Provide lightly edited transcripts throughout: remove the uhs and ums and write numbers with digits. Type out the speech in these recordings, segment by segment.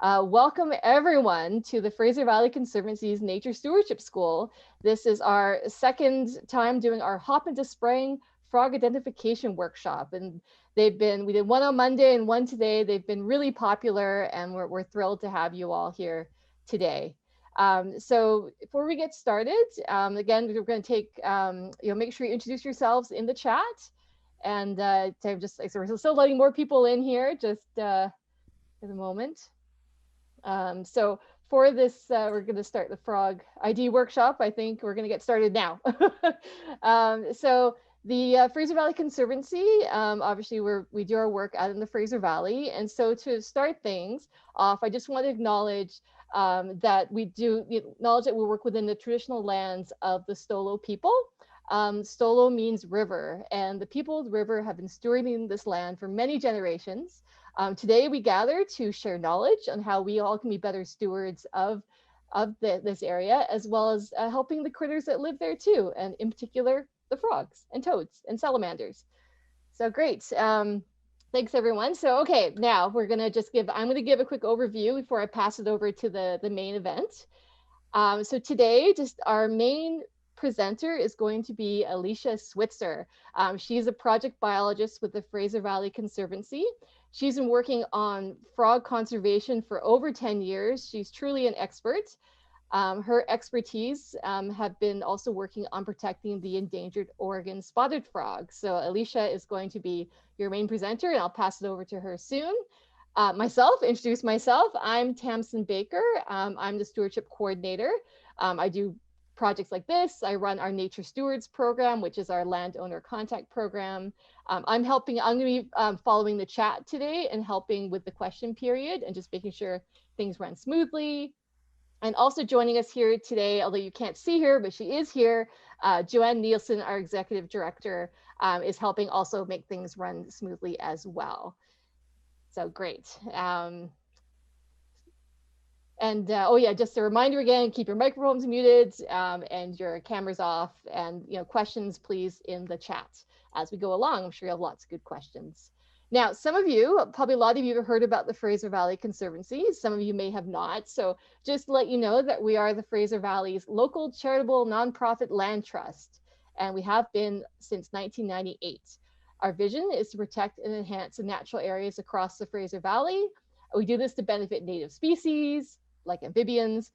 Welcome everyone to the Fraser Valley Conservancy's Nature Stewardship School. This is our second time doing our Hop into Spring Frog Identification Workshop. And we did one on Monday and one today. They've been really popular and we're thrilled to have you all here today. So before we get started, again, we're going to take, make sure you introduce yourselves in the chat. And we're still letting more people in here, just for the moment. So for this, we're going to start the frog ID workshop. I think we're going to get started now. So the Fraser Valley Conservancy, obviously we do our work out in the Fraser Valley. And so to start things off, I just want to acknowledge that we work within the traditional lands of the Stolo people. Stolo means river, and the people of the river have been stewarding this land for many generations. Today we gather to share knowledge on how we all can be better stewards of this area, as well as helping the critters that live there too, and in particular, the frogs and toads and salamanders. So great. Thanks everyone. So okay, now I'm gonna give a quick overview before I pass it over to the main event. So today, just our main presenter is going to be Aleesha Switzer. She's a project biologist with the Fraser Valley Conservancy. She's been working on frog conservation for over 10 years. She's truly an expert. Her expertise have been also working on protecting the endangered Oregon spotted frog. So Aleesha is going to be your main presenter, and I'll pass it over to her soon. Introduce myself. I'm Tamsin Baker. I'm the stewardship coordinator. I do projects like this. I run our Nature Stewards program, which is our landowner contact program. I'm going to be following the chat today and helping with the question period and just making sure things run smoothly. And also joining us here today, although you can't see her, but she is here, Joanne Nielsen, our executive director, is helping also make things run smoothly as well. So great. Just a reminder again, keep your microphones muted and your cameras off, and questions please in the chat as we go along. I'm sure you have lots of good questions. Now, probably a lot of you have heard about the Fraser Valley Conservancy. Some of you may have not. So just to let you know that we are the Fraser Valley's local charitable nonprofit land trust, and we have been since 1998. Our vision is to protect and enhance the natural areas across the Fraser Valley. We do this to benefit native species, like amphibians,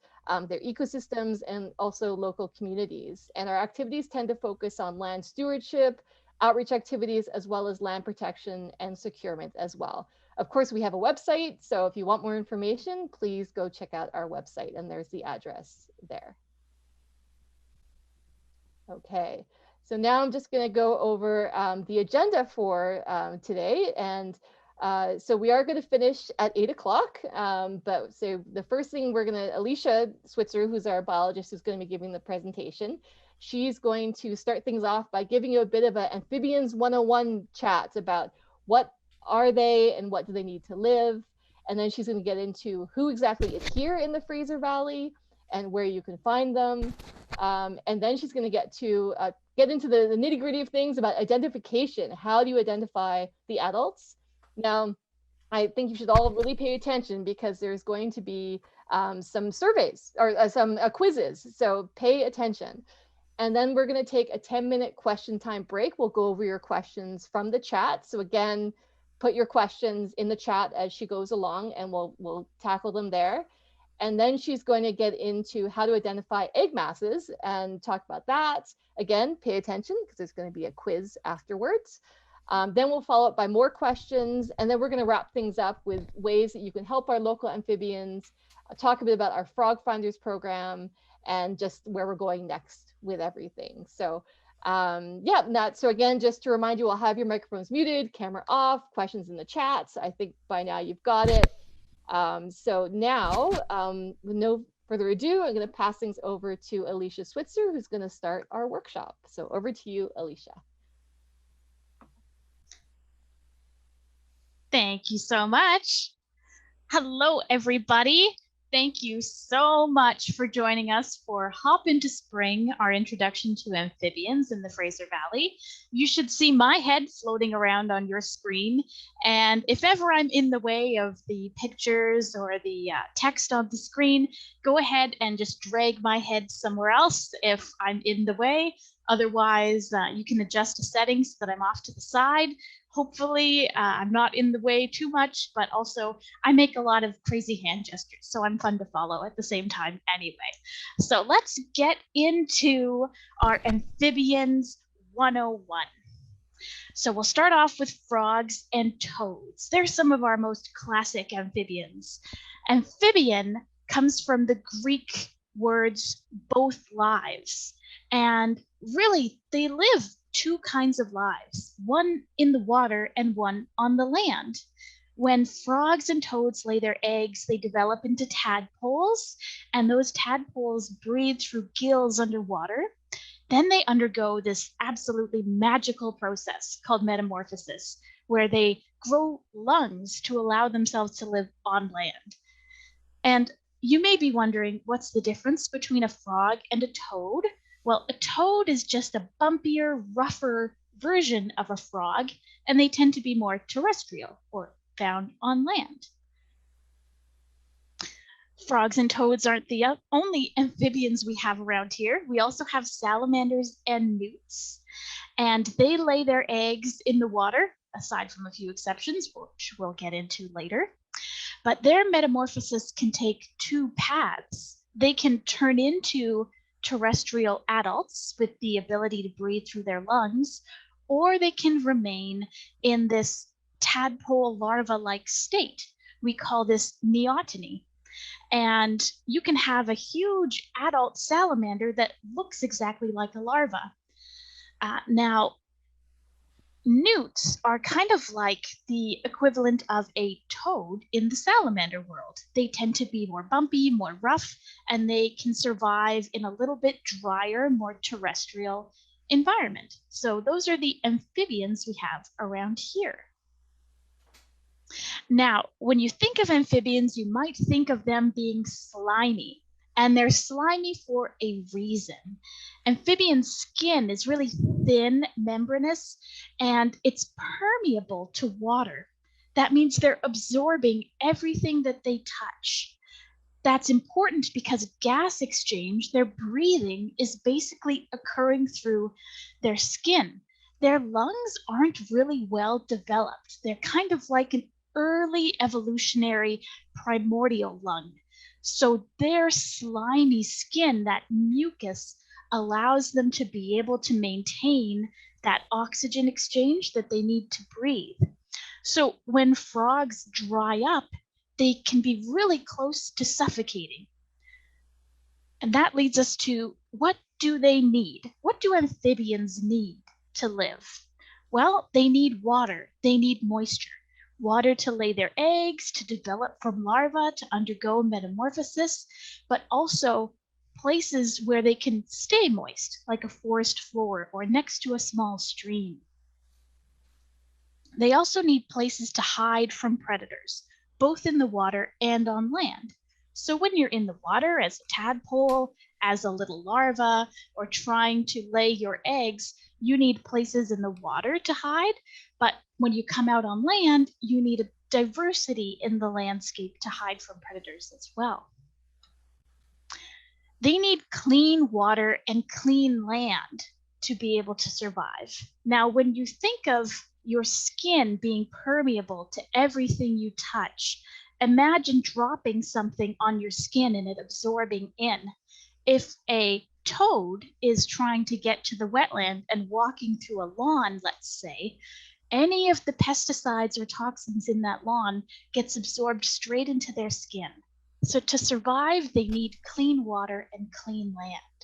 their ecosystems, and also local communities. And our activities tend to focus on land stewardship, outreach activities, as well as land protection and securement as well. Of course, we have a website, so if you want more information, please go check out our website, and there's the address there. Okay, so now I'm just going to go over the agenda for today, and so we are going to finish at 8 o'clock, but so the first thing Aleesha Switzer, who's our biologist, is going to be giving the presentation. She's going to start things off by giving you a bit of an Amphibians 101 chat about what are they and what do they need to live. And then she's going to get into who exactly is here in the Fraser Valley and where you can find them. And then she's going to get into the nitty gritty of things about identification. How do you identify the adults? Now, I think you should all really pay attention because there's going to be some surveys or some quizzes, so pay attention. And then we're going to take a 10-minute question time break. We'll go over your questions from the chat. So again, put your questions in the chat as she goes along, and we'll tackle them there. And then she's going to get into how to identify egg masses and talk about that. Again, pay attention because there's going to be a quiz afterwards. Then we'll follow up by more questions, and then we're going to wrap things up with ways that you can help our local amphibians, talk a bit about our Frog Finders program, and just where we're going next with everything. So so again, just to remind you, I'll have your microphones muted, camera off, questions in the chat. I think by now you've got it. So now, with no further ado, I'm going to pass things over to Aleesha Switzer, who's going to start our workshop. So over to you, Aleesha. Thank you so much. Hello, everybody. Thank you so much for joining us for Hop into Spring, our introduction to amphibians in the Fraser Valley. You should see my head floating around on your screen. And if ever I'm in the way of the pictures or the text on the screen, go ahead and just drag my head somewhere else if I'm in the way. Otherwise, you can adjust the settings so that I'm off to the side. Hopefully, I'm not in the way too much, but also I make a lot of crazy hand gestures, so I'm fun to follow at the same time anyway. So let's get into our Amphibians 101. So we'll start off with frogs and toads. They're some of our most classic amphibians. Amphibian comes from the Greek words both lives. And really, they live two kinds of lives, one in the water and one on the land. When frogs and toads lay their eggs, they develop into tadpoles, and those tadpoles breathe through gills underwater. Then they undergo this absolutely magical process called metamorphosis, where they grow lungs to allow themselves to live on land. And you may be wondering, what's the difference between a frog and a toad? Well, a toad is just a bumpier, rougher version of a frog, and they tend to be more terrestrial or found on land. Frogs and toads aren't the only amphibians we have around here. We also have salamanders and newts, and they lay their eggs in the water, aside from a few exceptions, which we'll get into later. But their metamorphosis can take two paths. They can turn into terrestrial adults with the ability to breathe through their lungs, or they can remain in this tadpole larva-like state. We call this neoteny. And you can have a huge adult salamander that looks exactly like a larva. Now, newts are kind of like the equivalent of a toad in the salamander world. They tend to be more bumpy, more rough, and they can survive in a little bit drier, more terrestrial environment. So those are the amphibians we have around here. Now, when you think of amphibians, you might think of them being slimy, and they're slimy for a reason. Amphibian skin is really thin, membranous, and it's permeable to water. That means they're absorbing everything that they touch. That's important because gas exchange, their breathing, is basically occurring through their skin. Their lungs aren't really well developed. They're kind of like an early evolutionary primordial lung. So their slimy skin, that mucus, allows them to be able to maintain that oxygen exchange that they need to breathe. So when frogs dry up, they can be really close to suffocating. And that leads us to, what do they need? What do amphibians need to live? Well, they need water. They need moisture. Water to lay their eggs, to develop from larvae, to undergo metamorphosis, but also places where they can stay moist, like a forest floor or next to a small stream. They also need places to hide from predators, both in the water and on land. So when you're in the water as a tadpole, as a little larva, or trying to lay your eggs, you need places in the water to hide, but when you come out on land, you need a diversity in the landscape to hide from predators as well. They need clean water and clean land to be able to survive. Now, when you think of your skin being permeable to everything you touch, imagine dropping something on your skin and it absorbing in. If a toad is trying to get to the wetland and walking through a lawn, let's say, any of the pesticides or toxins in that lawn gets absorbed straight into their skin. So to survive, they need clean water and clean land.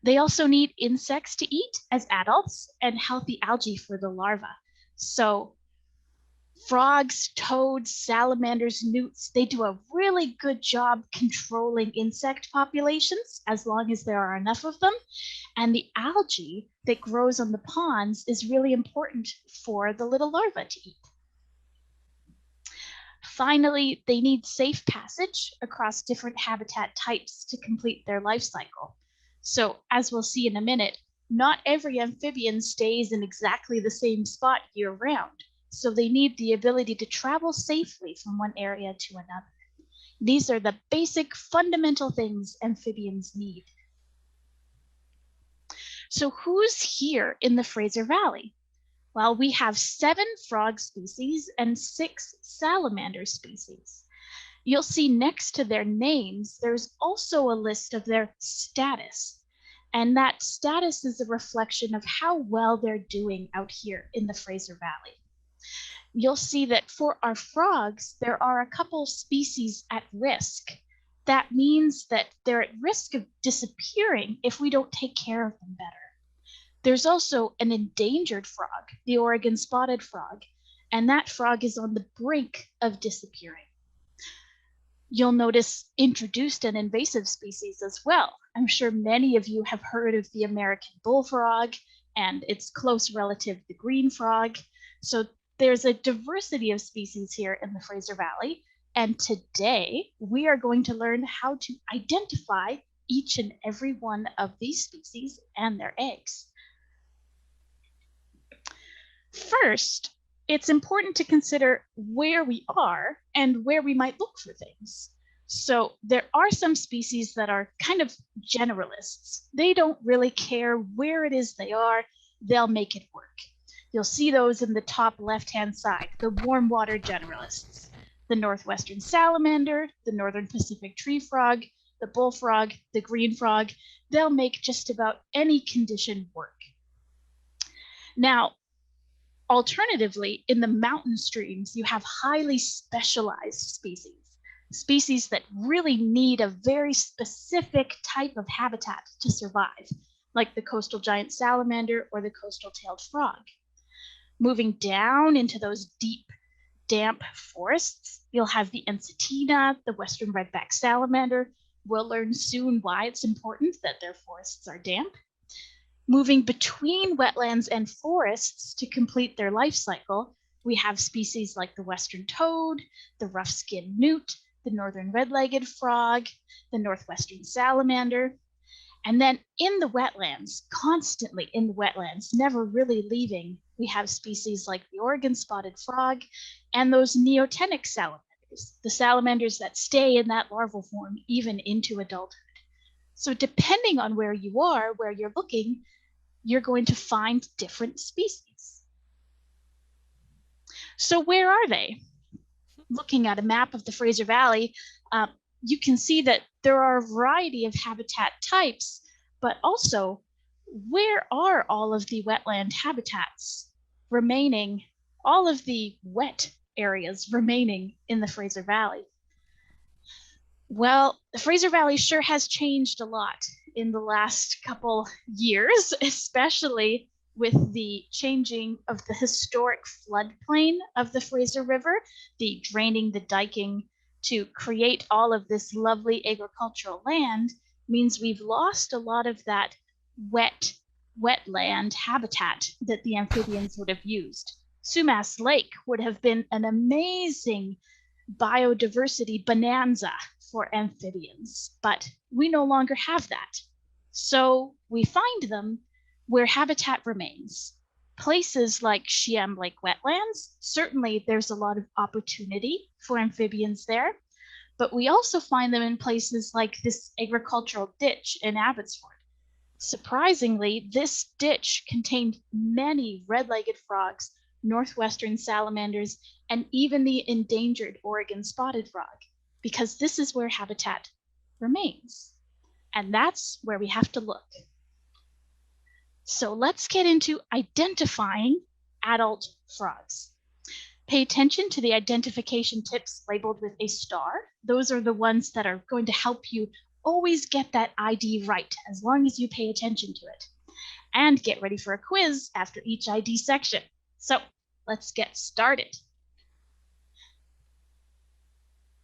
They also need insects to eat as adults and healthy algae for the larvae. So frogs, toads, salamanders, newts, they do a really good job controlling insect populations as long as there are enough of them. And the algae that grows on the ponds is really important for the little larvae to eat. Finally, they need safe passage across different habitat types to complete their life cycle. So, as we'll see in a minute, not every amphibian stays in exactly the same spot year-round, so they need the ability to travel safely from one area to another. These are the basic fundamental things amphibians need. So who's here in the Fraser Valley? Well, we have 7 frog species and 6 salamander species. You'll see next to their names, there's also a list of their status. And that status is a reflection of how well they're doing out here in the Fraser Valley. You'll see that for our frogs, there are a couple species at risk. That means that they're at risk of disappearing if we don't take care of them better. There's also an endangered frog, the Oregon spotted frog, and that frog is on the brink of disappearing. You'll notice introduced and invasive species as well. I'm sure many of you have heard of the American bullfrog and its close relative, the green frog. So there's a diversity of species here in the Fraser Valley. And today we are going to learn how to identify each and every one of these species and their eggs. First, it's important to consider where we are and where we might look for things. So there are some species that are kind of generalists. They don't really care where it is they are, they'll make it work. You'll see those in the top left-hand side, the warm water generalists. The Northwestern Salamander, the Northern Pacific Treefrog, the Bullfrog, the Green Frog, they'll make just about any condition work. Now, alternatively, in the mountain streams, you have highly specialized species that really need a very specific type of habitat to survive, like the coastal giant salamander or the coastal tailed frog. Moving down into those deep, damp forests, you'll have the Ensatina, the western redback salamander. We'll learn soon why it's important that their forests are damp. Moving between wetlands and forests to complete their life cycle, we have species like the western toad, the rough-skinned newt, the northern red-legged frog, the northwestern salamander. And then in the wetlands, constantly in the wetlands, never really leaving, we have species like the Oregon spotted frog and those neotenic salamanders, the salamanders that stay in that larval form even into adulthood. So depending on where you are, where you're looking, you're going to find different species. So where are they? Looking at a map of the Fraser Valley, you can see that there are a variety of habitat types, but also where are all of the wetland habitats remaining, all of the wet areas remaining in the Fraser Valley? Well, the Fraser Valley sure has changed a lot in the last couple years, especially with the changing of the historic floodplain of the Fraser River, the draining, the diking to create all of this lovely agricultural land means we've lost a lot of that wetland habitat that the amphibians would have used. Sumas Lake would have been an amazing biodiversity bonanza for amphibians, but we no longer have that. So we find them where habitat remains. Places like Shiam Lake wetlands, certainly there's a lot of opportunity for amphibians there, but we also find them in places like this agricultural ditch in Abbotsford. Surprisingly, this ditch contained many red-legged frogs, northwestern salamanders, and even the endangered Oregon spotted frog, because this is where habitat remains. And that's where we have to look. So let's get into identifying adult frogs. Pay attention to the identification tips labeled with a star. Those are the ones that are going to help you always get that ID right, as long as you pay attention to it. And get ready for a quiz after each ID section. So let's get started.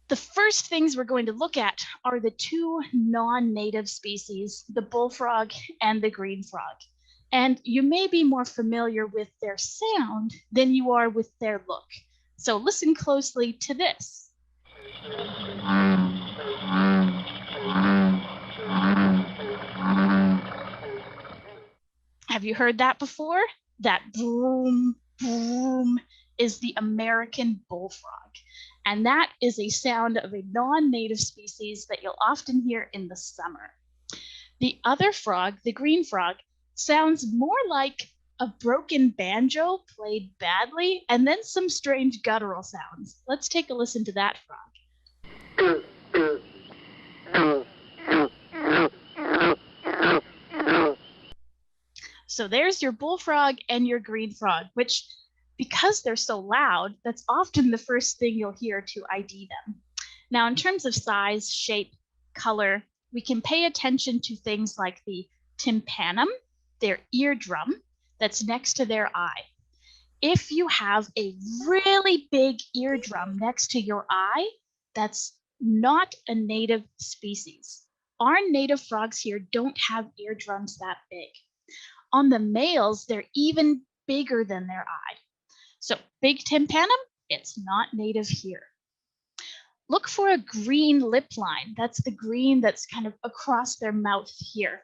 The first things we're going to look at are the 2 non-native species, the bullfrog and the green frog. And you may be more familiar with their sound than you are with their look. So listen closely to this. Have you heard that before? That boom, boom is the American bullfrog. And that is a sound of a non-native species that you'll often hear in the summer. The other frog, the green frog, sounds more like a broken banjo played badly, and then some strange guttural sounds. Let's take a listen to that frog. So there's your bullfrog and your green frog, which, because they're so loud, that's often the first thing you'll hear to ID them. Now, in terms of size, shape, color, we can pay attention to things like the tympanum, their eardrum, that's next to their eye. If you have a really big eardrum next to your eye, that's not a native species. Our native frogs here don't have eardrums that big. On the males, they're even bigger than their eye. So big tympanum, it's not native here. Look for a green lip line. That's the green that's kind of across their mouth here,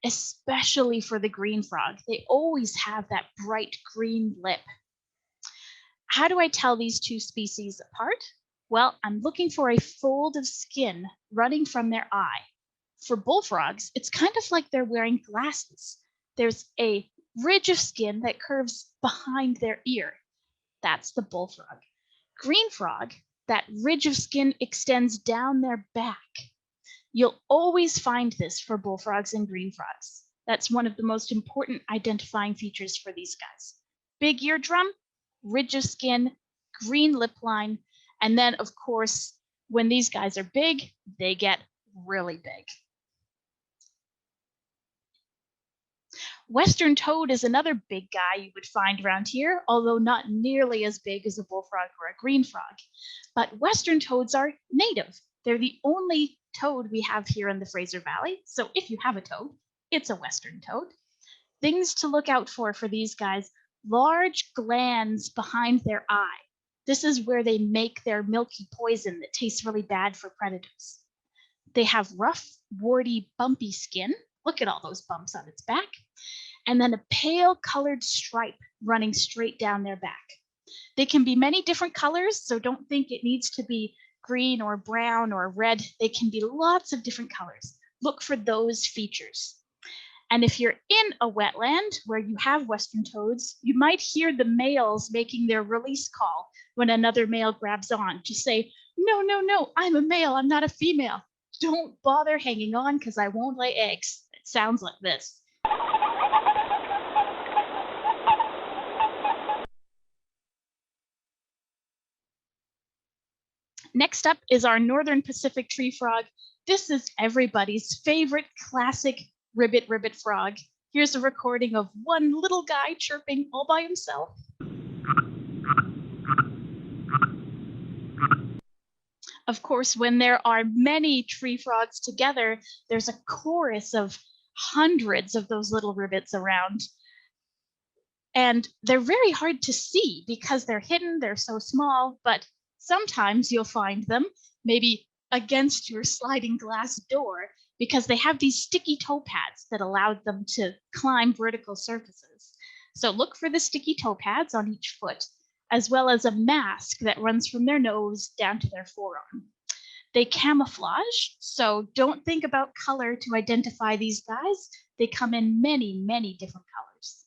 especially for the green frog. They always have that bright green lip. How do I tell these two species apart? Well, I'm looking for a fold of skin running from their eye. For bullfrogs, it's kind of like they're wearing glasses. There's a ridge of skin that curves behind their ear. That's the bullfrog. Green frog, that ridge of skin extends down their back. You'll always find this for bullfrogs and green frogs. That's one of the most important identifying features for these guys. Big eardrum, ridge of skin, green lip line, and then, of course, when these guys are big, they get really big. Western toad is another big guy you would find around here, although not nearly as big as a bullfrog or a green frog. But Western toads are native. They're the only toad we have here in the Fraser Valley. So if you have a toad, it's a Western toad. Things to look out for these guys: large glands behind their eye. This is where they make their milky poison that tastes really bad for predators. They have rough, warty, bumpy skin. Look at all those bumps on its back. And then a pale colored stripe running straight down their back. They can be many different colors, so don't think it needs to be green or brown or red. They can be lots of different colors. Look for those features. And if you're in a wetland where you have Western toads, you might hear the males making their release call when another male grabs on to say, "No, no, no, I'm a male, I'm not a female. Don't bother hanging on because I won't lay eggs." It sounds like this. Next up is our Northern Pacific tree frog. This is everybody's favorite classic ribbit frog. Here's a recording of one little guy chirping all by himself. Of course, when there are many tree frogs together, there's a chorus of hundreds of those little ribbits around. And they're very hard to see because they're hidden, they're so small, but sometimes you'll find them maybe against your sliding glass door because they have these sticky toe pads that allow them to climb vertical surfaces. So look for the sticky toe pads on each foot, as well as a mask that runs from their nose down to their forearm. They camouflage, so don't think about color to identify these guys. They come in many, many different colors.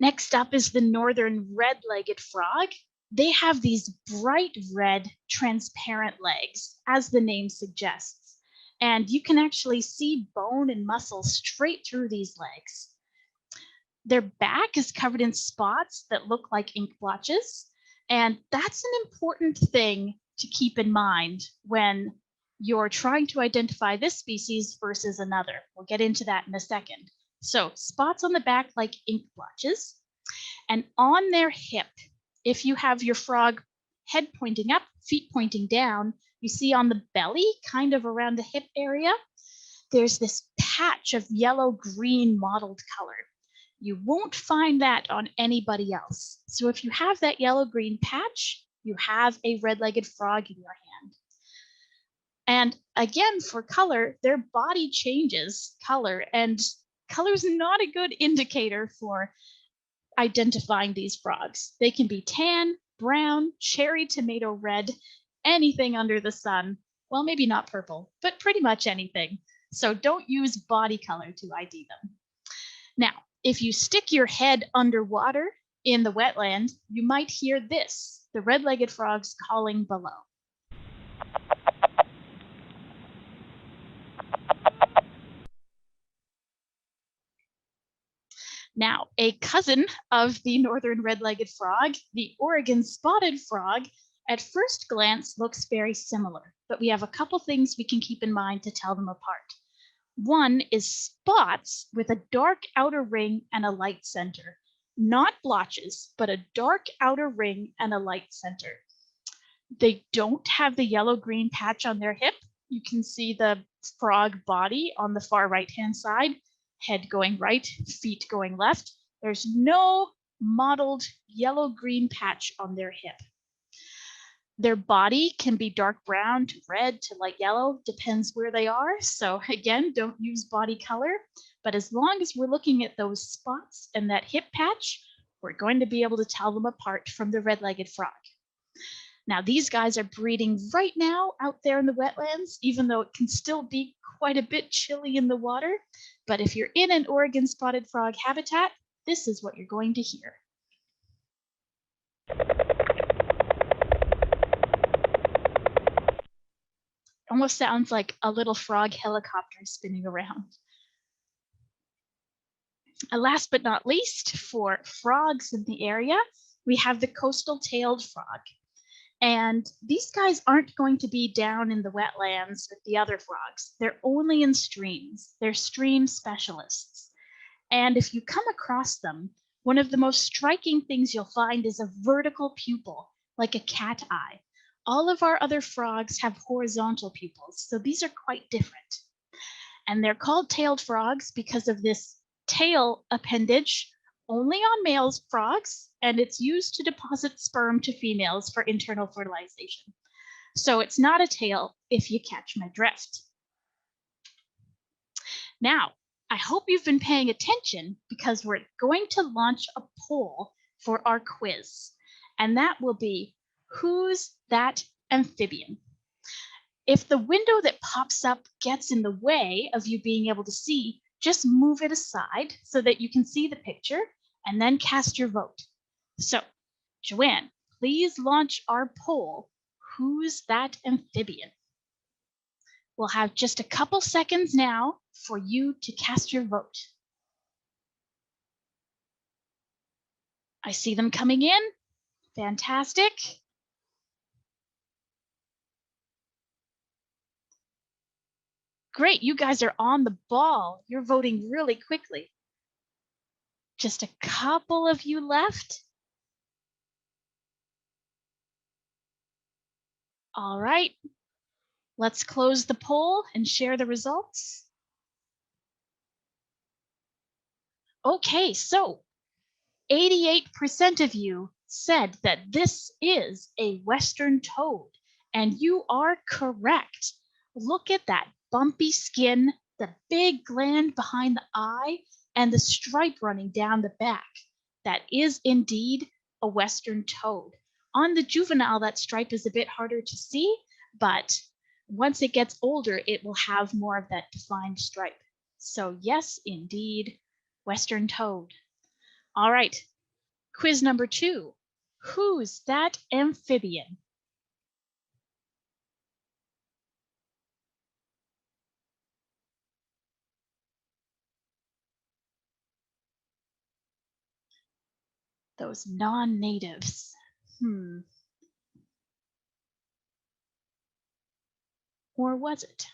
Next up is the northern red-legged frog. They have these bright red, transparent legs, as the name suggests. And you can actually see bone and muscle straight through these legs. Their back is covered in spots that look like ink blotches. And that's an important thing to keep in mind when you're trying to identify this species versus another. We'll get into that in a second. So spots on the back like ink blotches. And on their hip, if you have your frog head pointing up, feet pointing down, you see on the belly, kind of around the hip area, there's this patch of yellow-green mottled color. You won't find that on anybody else. So if you have that yellow-green patch, you have a red-legged frog in your hand. And again, for color, their body changes color, and color is not a good indicator for identifying these frogs. They can be tan, brown, cherry tomato red, anything under the sun. Well, maybe not purple, but pretty much anything. So don't use body color to ID them. Now, if you stick your head underwater in the wetland, you might hear this, the red-legged frogs calling below. Now, a cousin of the northern red-legged frog, the Oregon spotted frog, at first glance looks very similar, but we have a couple things we can keep in mind to tell them apart. One is spots with a dark outer ring and a light center. Not blotches, but a dark outer ring and a light center. They don't have the yellow-green patch on their hip. You can see the frog body on the far right-hand side, head going right, feet going left. There's no mottled yellow-green patch on their hip. Their body can be dark brown to red to light yellow, depends where they are. So again, don't use body color, but as long as we're looking at those spots and that hip patch, we're going to be able to tell them apart from the red-legged frog. Now, these guys are breeding right now out there in the wetlands, even though it can still be quite a bit chilly in the water. But if you're in an Oregon spotted frog habitat, this is what you're going to hear. Almost sounds like a little frog helicopter spinning around. And last but not least, for frogs in the area, we have the coastal tailed frog. And these guys aren't going to be down in the wetlands with the other frogs. They're only in streams. They're stream specialists. And if you come across them, one of the most striking things you'll find is a vertical pupil, like a cat eye. All of our other frogs have horizontal pupils, so these are quite different. And they're called tailed frogs because of this tail appendage only on male frogs, and it's used to deposit sperm to females for internal fertilization. So it's not a tail if you catch my drift. Now, I hope you've been paying attention because we're going to launch a poll for our quiz, and that will be, who's that amphibian? If the window that pops up gets in the way of you being able to see, just move it aside so that you can see the picture and then cast your vote. So, Joanne, please launch our poll, who's that amphibian? We'll have just a couple seconds now for you to cast your vote. I see them coming in. Fantastic. Great, you guys are on the ball. You're voting really quickly. Just a couple of you left. All right, let's close the poll and share the results. Okay, so 88% of you said that this is a Western toad, and you are correct. Look at that bumpy skin, the big gland behind the eye, and the stripe running down the back. That is indeed a Western toad. On the juvenile, that stripe is a bit harder to see, but once it gets older, it will have more of that defined stripe. So yes, indeed, Western toad. All right, quiz number 2. Who's that amphibian? Those non-natives. Or was it?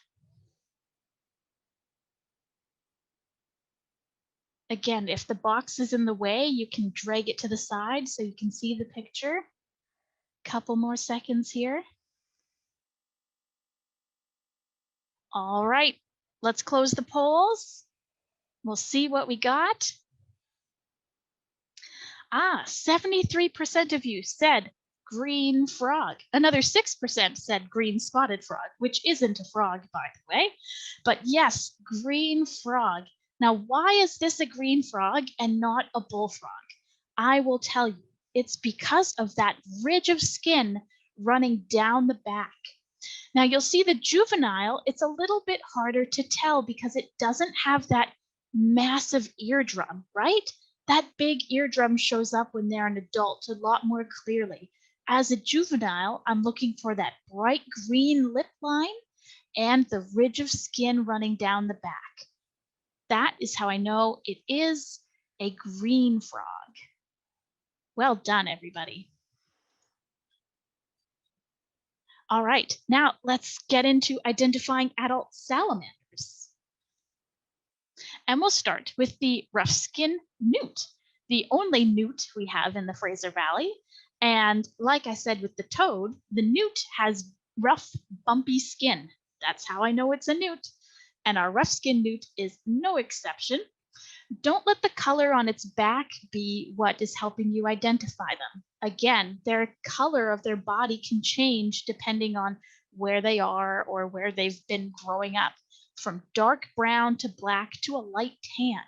Again, if the box is in the way, you can drag it to the side so you can see the picture. Couple more seconds here. All right, let's close the polls. We'll see what we got. 73% of you said green frog. Another 6% said green spotted frog, which isn't a frog, by the way. But yes, green frog. Now, why is this a green frog and not a bullfrog? I will tell you. It's because of that ridge of skin running down the back. Now, you'll see the juvenile, it's a little bit harder to tell because it doesn't have that massive eardrum, right? That big eardrum shows up when they're an adult a lot more clearly. As a juvenile, I'm looking for that bright green lip line and the ridge of skin running down the back. That is how I know it is a green frog. Well done, everybody. All right, now let's get into identifying adult salamanders. And we'll start with the Roughskin Newt, the only newt we have in the Fraser Valley. And like I said with the toad, the newt has rough, bumpy skin. That's how I know it's a newt. And our Roughskin Newt is no exception. Don't let the color on its back be what is helping you identify them. Again, their color of their body can change depending on where they are or where they've been growing up, from dark brown to black to a light tan.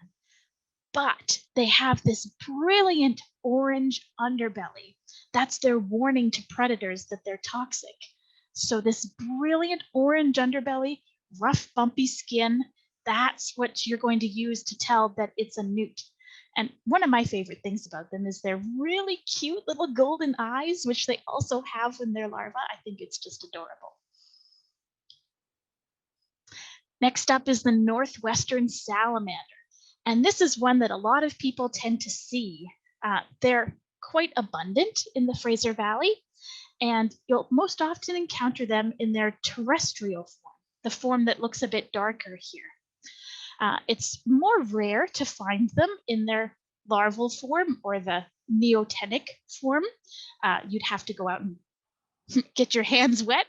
But they have this brilliant orange underbelly. That's their warning to predators that they're toxic. So this brilliant orange underbelly, rough, bumpy skin, that's what you're going to use to tell that it's a newt. And one of my favorite things about them is their really cute little golden eyes, which they also have when they're larvae. I think it's just adorable. Next up is the Northwestern Salamander. And this is one that a lot of people tend to see. They're quite abundant in the Fraser Valley, and you'll most often encounter them in their terrestrial form, the form that looks a bit darker here. It's more rare to find them in their larval form or the neotenic form. You'd have to go out and get your hands wet,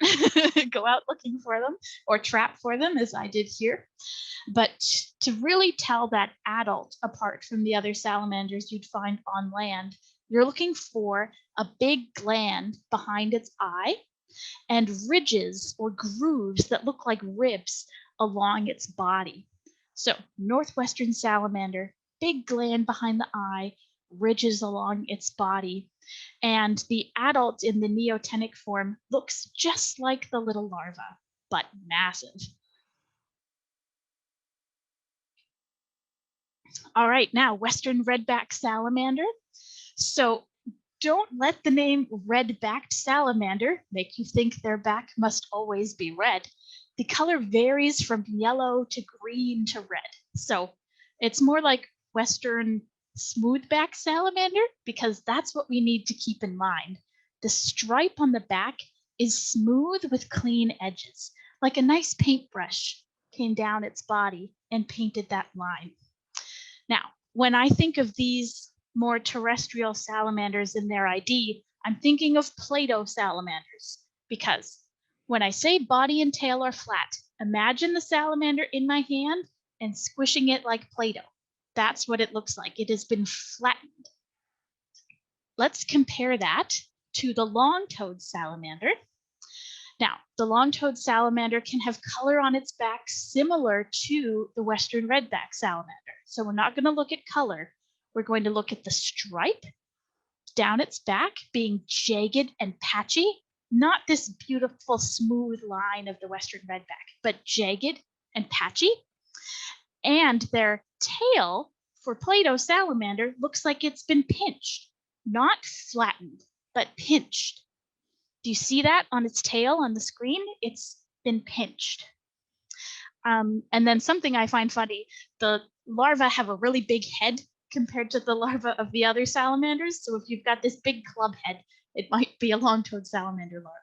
go out looking for them, or trap for them, as I did here. But to really tell that adult apart from the other salamanders you'd find on land, you're looking for a big gland behind its eye and ridges or grooves that look like ribs along its body. So Northwestern salamander, big gland behind the eye, ridges along its body. And the adult in the neotenic form looks just like the little larva, but massive. All right, now Western redback salamander. So don't let the name red-backed salamander make you think their back must always be red. The color varies from yellow to green to red. So it's more like Western smoothback salamander, because that's what we need to keep in mind. The stripe on the back is smooth with clean edges, like a nice paintbrush came down its body and painted that line. Now, when I think of these more terrestrial salamanders in their ID, I'm thinking of Play-Doh salamanders, because when I say body and tail are flat, imagine the salamander in my hand and squishing it like Play-Doh. That's what it looks like. It has been flattened. Let's compare that to the long-toed salamander. Now, the long-toed salamander can have color on its back similar to the Western redback salamander. So we're not going to look at color. We're going to look at the stripe down its back being jagged and patchy, not this beautiful smooth line of the Western redback, but jagged and patchy. And their tail for Play-Doh salamander looks like it's been pinched, not flattened, but pinched. Do you see that on its tail on the screen? It's been pinched. And then something I find funny, the larvae have a really big head compared to the larvae of the other salamanders. So if you've got this big club head, it might be a long-toed salamander larva.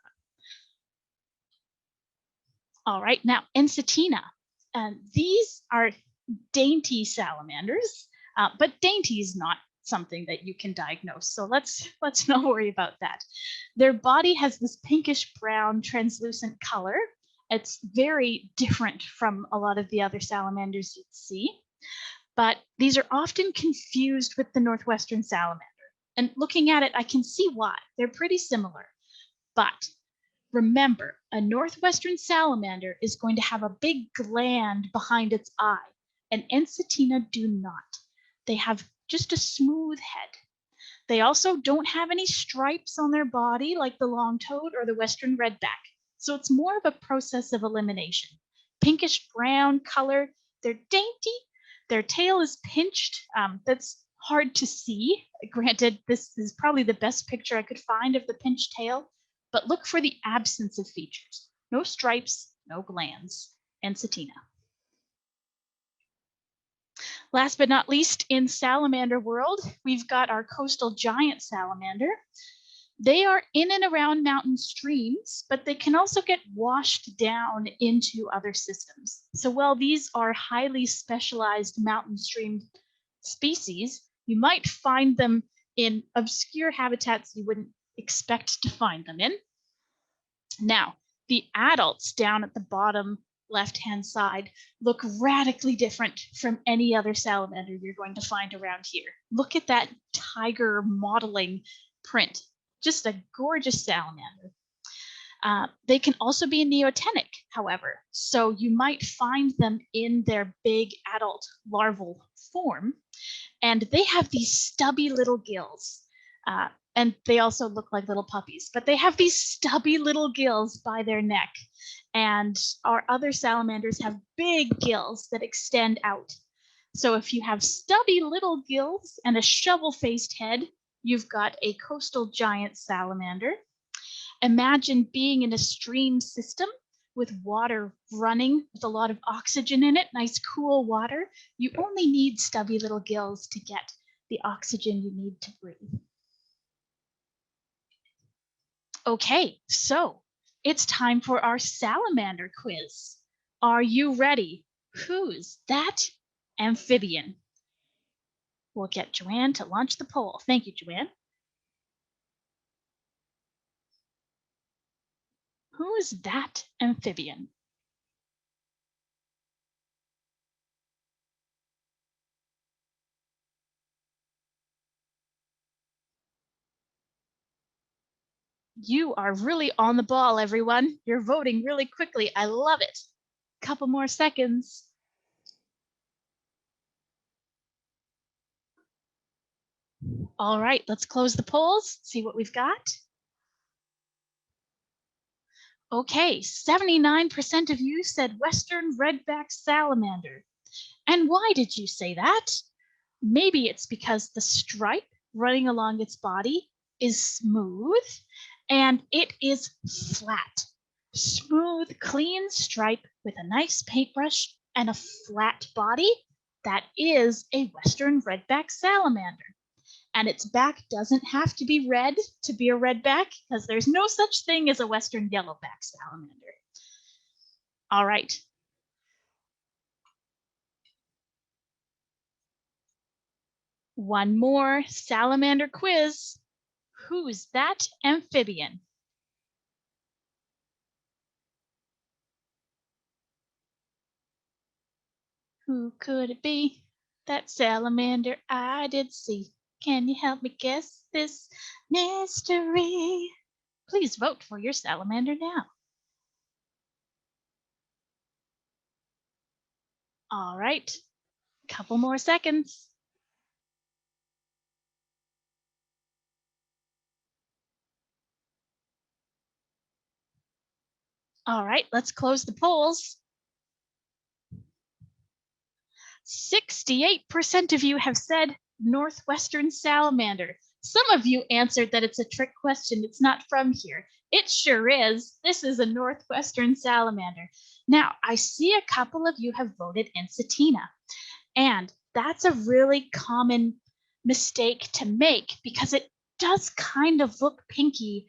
All right, now Ensatina. These are dainty salamanders, but dainty is not something that you can diagnose. So let's not worry about that. Their body has this pinkish brown translucent color. It's very different from a lot of the other salamanders you'd see, but these are often confused with the Northwestern salamander. And looking at it, I can see why. They're pretty similar. But remember, a Northwestern salamander is going to have a big gland behind its eye, and Ensatina do not. They have just a smooth head. They also don't have any stripes on their body like the long-toed or the Western redback. So it's more of a process of elimination. Pinkish brown color, they're dainty. Their tail is pinched. That's hard to see. Granted, this is probably the best picture I could find of the pinched tail, but look for the absence of features. No stripes, no glands. Ensatina. Last but not least, in salamander world, we've got our coastal giant salamander. They are in and around mountain streams, but they can also get washed down into other systems. So while these are highly specialized mountain stream species, you might find them in obscure habitats you wouldn't expect to find them in. Now, the adults down at the bottom left-hand side look radically different from any other salamander you're going to find around here. Look at that tiger modeling print. Just a gorgeous salamander. They can also be neotenic, however, so you might find them in their big adult larval form, and they have these stubby little gills. And they also look like little puppies, but they have these stubby little gills by their neck. And our other salamanders have big gills that extend out. So if you have stubby little gills and a shovel-faced head, you've got a coastal giant salamander. Imagine being in a stream system with water running with a lot of oxygen in it, nice cool water. You only need stubby little gills to get the oxygen you need to breathe. Okay, so it's time for our salamander quiz. Are you ready? Who's that amphibian? We'll get Joanne to launch the poll. Thank you, Joanne. Who is that amphibian? You are really on the ball, everyone. You're voting really quickly. I love it. Couple more seconds. All right, let's close the polls, see what we've got. Okay, 79% of you said Western redback salamander. And why did you say that? Maybe it's because the stripe running along its body is smooth and it is flat. Smooth, clean stripe with a nice paintbrush and a flat body. That is a Western redback salamander. And its back doesn't have to be red to be a redback, because there's no such thing as a Western yellowback salamander. All right. One more salamander quiz. Who's that amphibian? Who could it be? That salamander I did see. Can you help me guess this mystery? Please vote for your salamander now. All right, couple more seconds. All right, let's close the polls. 68% of you have said Northwestern salamander. Some of you answered that it's a trick question. It's not from here. It sure is. This is a Northwestern salamander. Now, I see a couple of you have voted Ensatina, and that's a really common mistake to make because it does kind of look pinky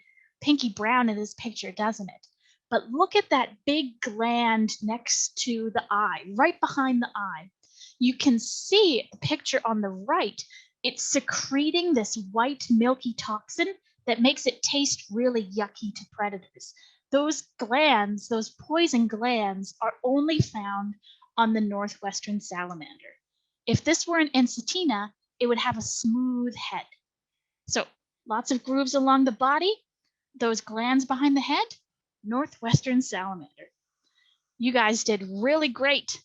brown in this picture, doesn't it? But look at that big gland next to the eye, right behind the eye. You can see the picture on the right. It's secreting this white milky toxin that makes it taste really yucky to predators. Those glands, those poison glands, are only found on the Northwestern salamander. If this were an Ensatina, it would have a smooth head. So lots of grooves along the body, those glands behind the head, Northwestern Salamander. You guys did really great.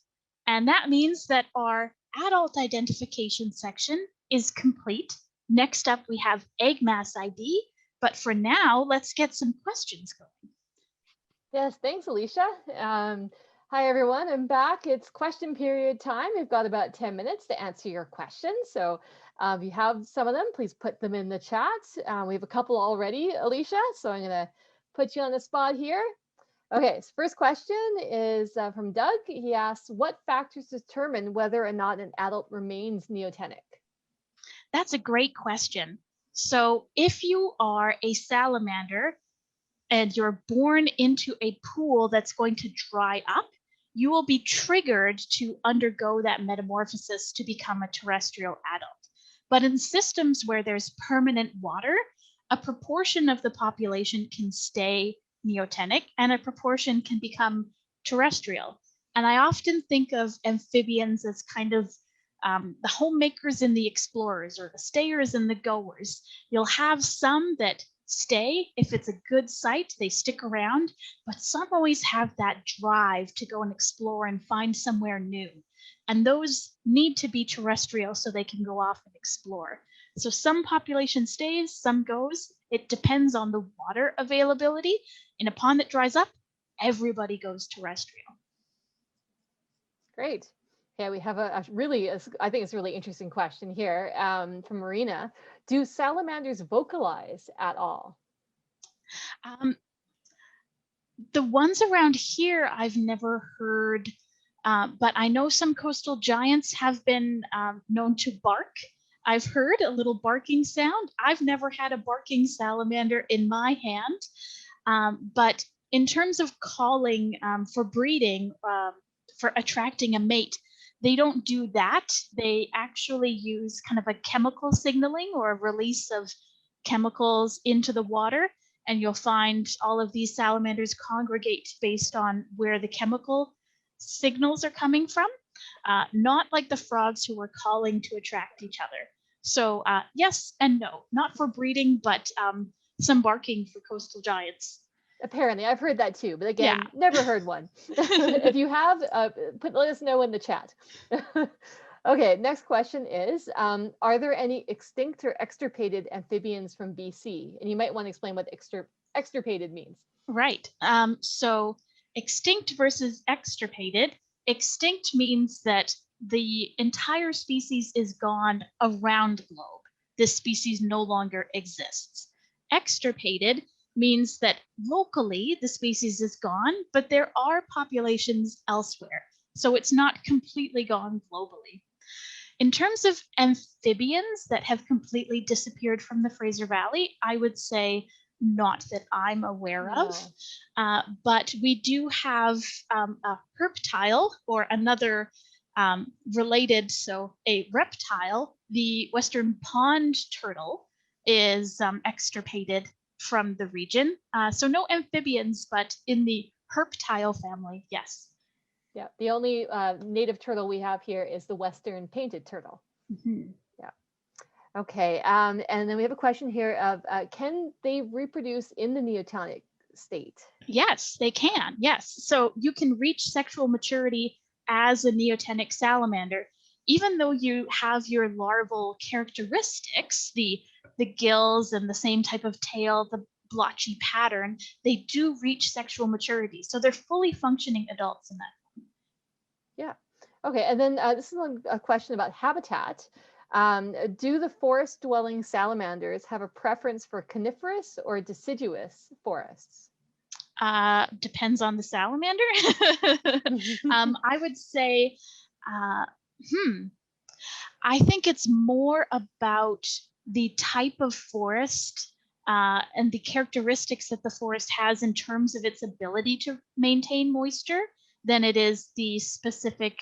And that means that our adult identification section is complete. Next up, we have egg mass ID. But for now, let's get some questions going. Yes, thanks, Aleesha. Hi, everyone. I'm back. It's question period time. We've got about 10 minutes to answer your questions. So if you have some of them, please put them in the chat. We have a couple already, Aleesha, so I'm going to put you on the spot here. Okay, so first question is from Doug. He asks, what factors determine whether or not an adult remains neotenic? That's a great question. So if you are a salamander and you're born into a pool that's going to dry up, you will be triggered to undergo that metamorphosis to become a terrestrial adult. But in systems where there's permanent water, a proportion of the population can stay neotenic and a proportion can become terrestrial. And I often think of amphibians as kind of the homemakers and the explorers, or the stayers and the goers. You'll have some that stay if it's a good site, they stick around, but some always have that drive to go and explore and find somewhere new. And those need to be terrestrial so they can go off and explore. So some population stays, some goes. It depends on the water availability. In a pond that dries up, everybody goes terrestrial. Great. Yeah, we have I think it's a really interesting question here from Marina. Do salamanders vocalize at all? The ones around here I've never heard, but I know some coastal giants have been known to bark. I've heard a little barking sound. I've never had a barking salamander in my hand, but in terms of calling for breeding, for attracting a mate, they don't do that. They actually use kind of a chemical signaling or a release of chemicals into the water. And you'll find all of these salamanders congregate based on where the chemical signals are coming from, not like the frogs who are calling to attract each other. So yes and no, not for breeding, but some barking for coastal giants. Apparently, I've heard that too, but again, never heard one. If you have, let us know in the chat. Okay, next question is, are there any extinct or extirpated amphibians from BC? And you might want to explain what extirpated means. Right. So extinct versus extirpated. Extinct means that the entire species is gone around the globe. This species no longer exists. Extirpated means that locally the species is gone, but there are populations elsewhere. So it's not completely gone globally. In terms of amphibians that have completely disappeared from the Fraser Valley, I would say not that I'm aware of, but we do have a herptile, or another related, so a reptile. The western pond turtle is extirpated from the region. So no amphibians, but in the herptile family, yes. Yeah, the only native turtle we have here is the western painted turtle. Mm-hmm. Yeah. Okay, and then we have a question here of, can they reproduce in the neotenic state? Yes, they can, yes. So you can reach sexual maturity as a neotenic salamander, even though you have your larval characteristics, the gills and the same type of tail, the blotchy pattern, they do reach sexual maturity. So they're fully functioning adults in that. Yeah. Okay, and then this is a question about habitat. Do the forest-dwelling salamanders have a preference for coniferous or deciduous forests? Depends on the salamander. I would say, I think it's more about the type of forest and the characteristics that the forest has in terms of its ability to maintain moisture than it is the specific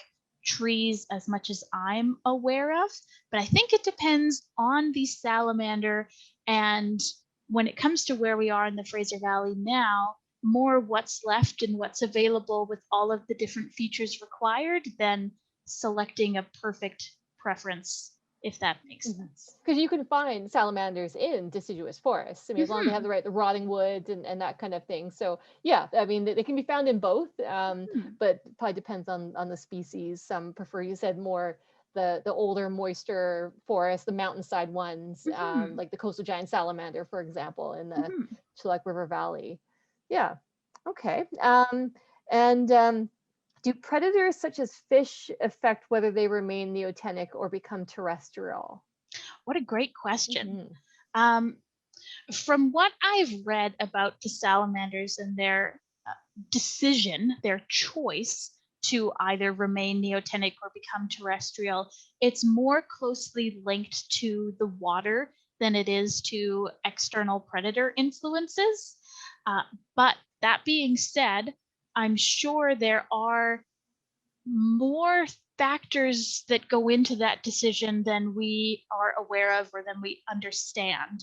trees, as much as I'm aware of. But I think it depends on the salamander, and when it comes to where we are in the Fraser Valley now, more what's left and what's available with all of the different features required than selecting a perfect preference if that makes sense. Because you can find salamanders in deciduous forests. I mean, as long as they have the rotting wood and that kind of thing. So yeah, I mean, they can be found in both, but probably depends on the species. Some prefer, you said, more the older, moister forests, the mountainside ones, like the coastal giant salamander, for example, in the Chilliwack River Valley. Yeah. Okay. Do predators such as fish affect whether they remain neotenic or become terrestrial? What a great question. From what I've read about the salamanders and their decision, their choice to either remain neotenic or become terrestrial, it's more closely linked to the water than it is to external predator influences. But that being said, I'm sure there are more factors that go into that decision than we are aware of or than we understand.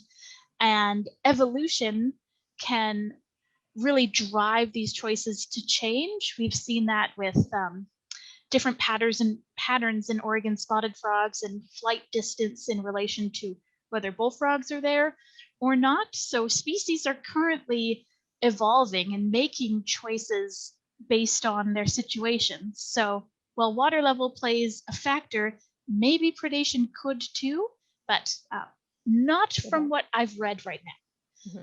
And evolution can really drive these choices to change. We've seen that with different patterns in Oregon spotted frogs and flight distance in relation to whether bullfrogs are there or not. So species are currently evolving and making choices based on their situations. So while water level plays a factor, maybe predation could too, but not from what I've read right now.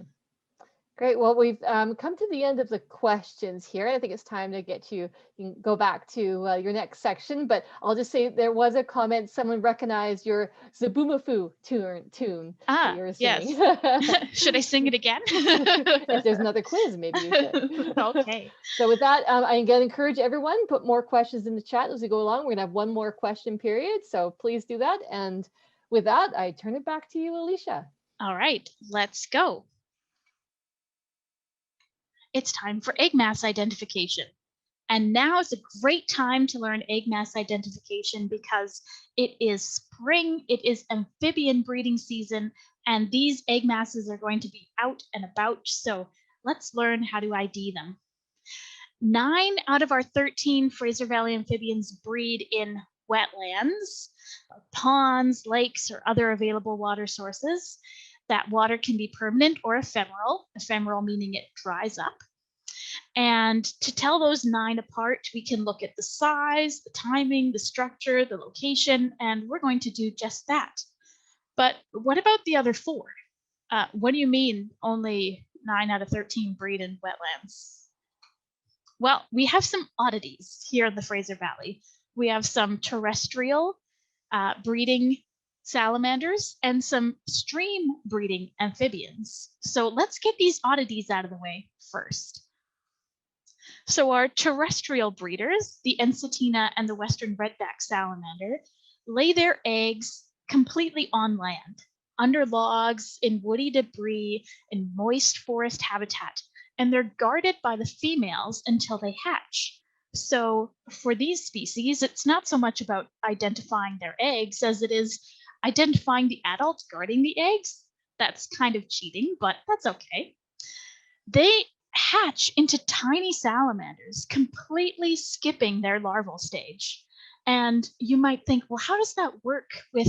Great. Well, we've come to the end of the questions here. I think it's time to get you can go back to your next section, but I'll just say there was a comment, someone recognized your Zaboomafoo tune that you were singing. Yes. Should I sing it again? If there's another quiz, maybe you should. Okay. So with that, I'm going to encourage everyone, put more questions in the chat as we go along. We're going to have one more question period, so please do that. And with that, I turn it back to you, Aleesha. All right, let's go. It's time for egg mass identification. And now is a great time to learn egg mass identification because it is spring, it is amphibian breeding season, and these egg masses are going to be out and about. So let's learn how to ID them. 9 out of our 13 Fraser Valley amphibians breed in wetlands, ponds, lakes, or other available water sources. That water can be permanent or ephemeral meaning it dries up. And to tell those 9 apart, we can look at the size, the timing, the structure, the location, and we're going to do just that. But what about the other 4? What do you mean only 9 out of 13 breed in wetlands? Well, we have some oddities here in the Fraser Valley. We have some terrestrial breeding salamanders and some stream breeding amphibians. So let's get these oddities out of the way first. So our terrestrial breeders, the Ensatina and the Western redback salamander, lay their eggs completely on land, under logs, in woody debris, in moist forest habitat, and they're guarded by the females until they hatch. So for these species, it's not so much about identifying their eggs as it is identifying the adults guarding the eggs. That's kind of cheating, but that's okay. They hatch into tiny salamanders, completely skipping their larval stage. And you might think, well, how does that work with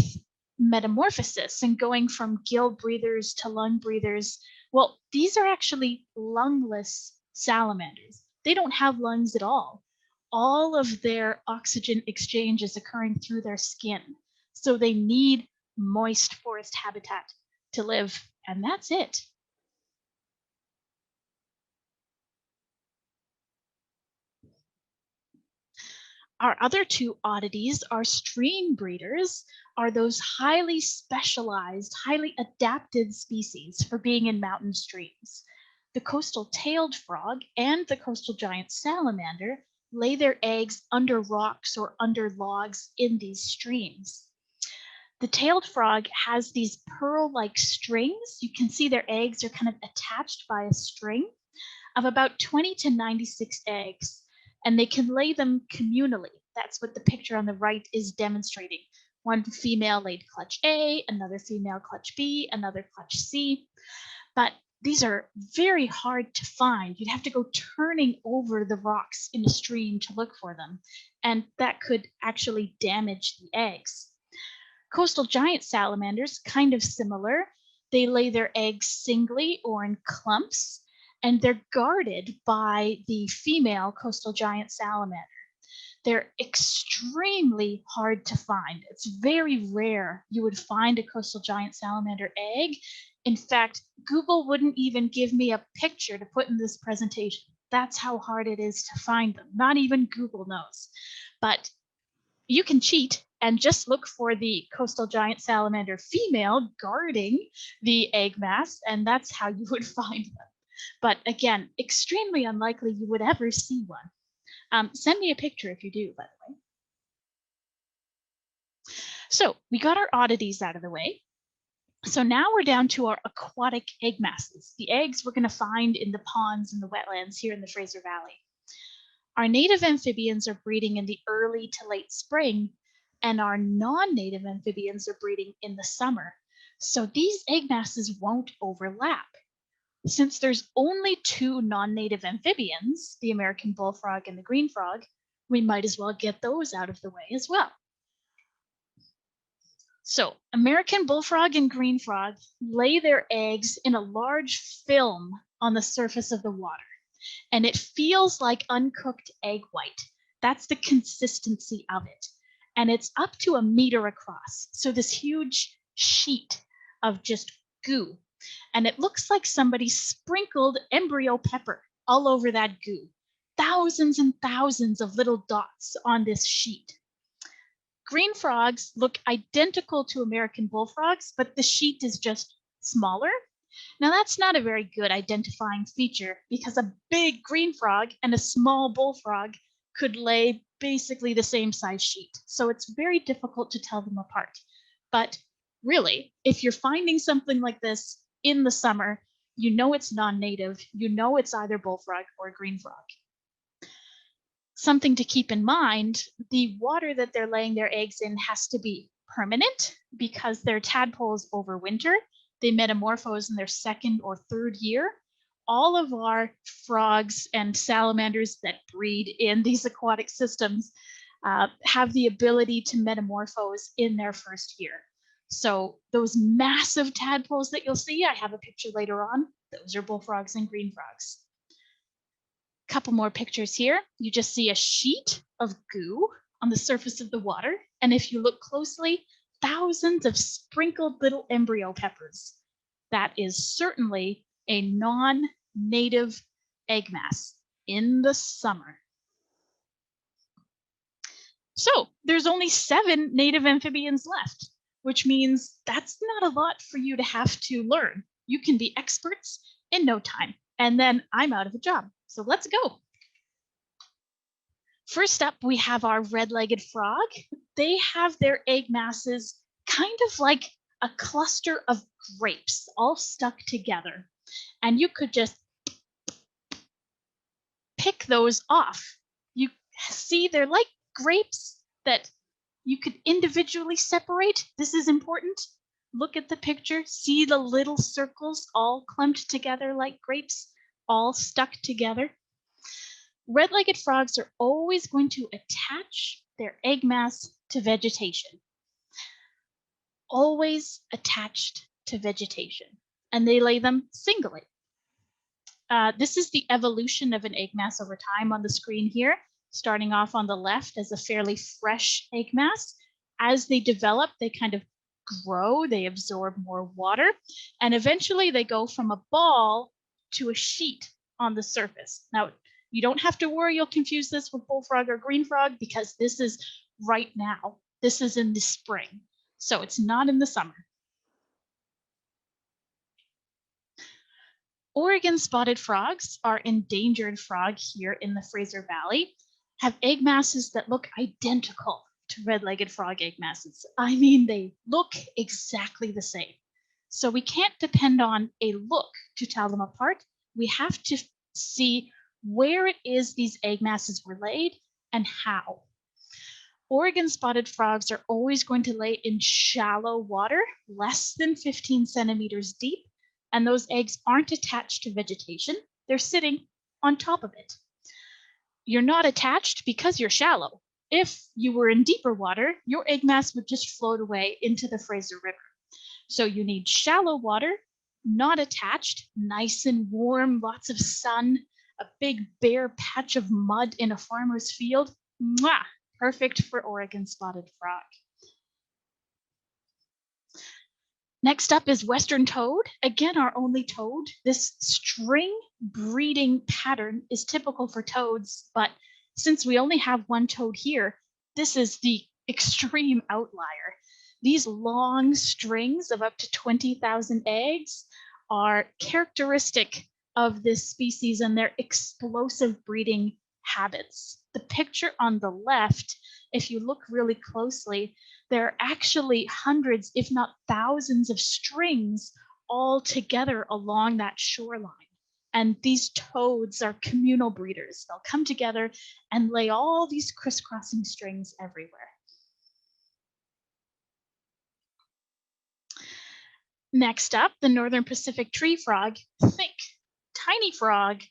metamorphosis and going from gill breathers to lung breathers? Well, these are actually lungless salamanders. They don't have lungs at all. All of their oxygen exchange is occurring through their skin. So they need moist forest habitat to live, and that's it. Our other 2 oddities are stream breeders, are those highly specialized, highly adapted species for being in mountain streams. The coastal tailed frog and the coastal giant salamander lay their eggs under rocks or under logs in these streams. The tailed frog has these pearl-like strings. You can see their eggs are kind of attached by a string of about 20 to 96 eggs. And they can lay them communally. That's what the picture on the right is demonstrating. One female laid clutch A, another female clutch B, another clutch C. But these are very hard to find. You'd have to go turning over the rocks in a stream to look for them. And that could actually damage the eggs. Coastal giant salamanders, kind of similar. They lay their eggs singly or in clumps, and they're guarded by the female coastal giant salamander. They're extremely hard to find. It's very rare you would find a coastal giant salamander egg. In fact, Google wouldn't even give me a picture to put in this presentation. That's how hard it is to find them. Not even Google knows. But you can cheat and just look for the coastal giant salamander female guarding the egg mass, and that's how you would find them. But again, extremely unlikely you would ever see one. Send me a picture if you do, by the way. So we got our oddities out of the way. So now we're down to our aquatic egg masses, the eggs we're going to find in the ponds and the wetlands here in the Fraser Valley. Our native amphibians are breeding in the early to late spring, and our non-native amphibians are breeding in the summer. So these egg masses won't overlap. Since there's only two non-native amphibians, the American bullfrog and the green frog, we might as well get those out of the way as well. So American bullfrog and green frog lay their eggs in a large film on the surface of the water, and it feels like uncooked egg white. That's the consistency of it. And it's up to 1 meter across. So this huge sheet of just goo. And it looks like somebody sprinkled embryo pepper all over that goo. Thousands and thousands of little dots on this sheet. Green frogs look identical to American bullfrogs, but the sheet is just smaller. Now that's not a very good identifying feature because a big green frog and a small bullfrog could lay basically the same size sheet. So it's very difficult to tell them apart. But really, if you're finding something like this in the summer, you know it's non-native, you know it's either bullfrog or green frog. Something to keep in mind, the water that they're laying their eggs in has to be permanent because they're tadpoles overwinter. They metamorphose in their 2nd or 3rd year. All of our frogs and salamanders that breed in these aquatic systems have the ability to metamorphose in their 1st year. So those massive tadpoles that you'll see, I have a picture later on, those are bullfrogs and green frogs. Couple more pictures here. You just see a sheet of goo on the surface of the water. And if you look closely, thousands of sprinkled little embryo peppers. That is certainly a non-native egg mass in the summer. So there's only 7 native amphibians left, which means that's not a lot for you to have to learn. You can be experts in no time. And then I'm out of a job. So let's go. First up, we have our red-legged frog. They have their egg masses kind of like a cluster of grapes all stuck together. And you could just pick those off. You see, they're like grapes that you could individually separate. This is important. Look at the picture. See the little circles all clumped together like grapes, all stuck together. Red-legged frogs are always going to attach their egg mass to vegetation. Always attached to vegetation. And they lay them singly. This is the evolution of an egg mass over time on the screen here, starting off on the left as a fairly fresh egg mass. As they develop, they kind of grow, they absorb more water, and eventually they go from a ball to a sheet on the surface. Now, you don't have to worry you'll confuse this with bullfrog or green frog because this is right now. This is in the spring, so it's not in the summer. Oregon spotted frogs, our endangered frog here in the Fraser Valley, have egg masses that look identical to red-legged frog egg masses. I mean, they look exactly the same. So we can't depend on a look to tell them apart. We have to see where it is these egg masses were laid and how. Oregon spotted frogs are always going to lay in shallow water, less than 15 centimeters deep, and those eggs aren't attached to vegetation. They're sitting on top of it. You're not attached because you're shallow. If you were in deeper water, your egg mass would just float away into the Fraser River. So you need shallow water, not attached, nice and warm, lots of sun, a big bare patch of mud in a farmer's field. Mwah! Perfect for Oregon spotted frog. Next up is western toad, again our only toad. This string breeding pattern is typical for toads, but since we only have one toad here, this is the extreme outlier. These long strings of up to 20,000 eggs are characteristic of this species and their explosive breeding habits. The picture on the left, if you look really closely, there are actually hundreds, if not thousands, of strings all together along that shoreline. And these toads are communal breeders. They'll come together and lay all these crisscrossing strings everywhere. Next up, the Northern Pacific tree frog. Think tiny frog,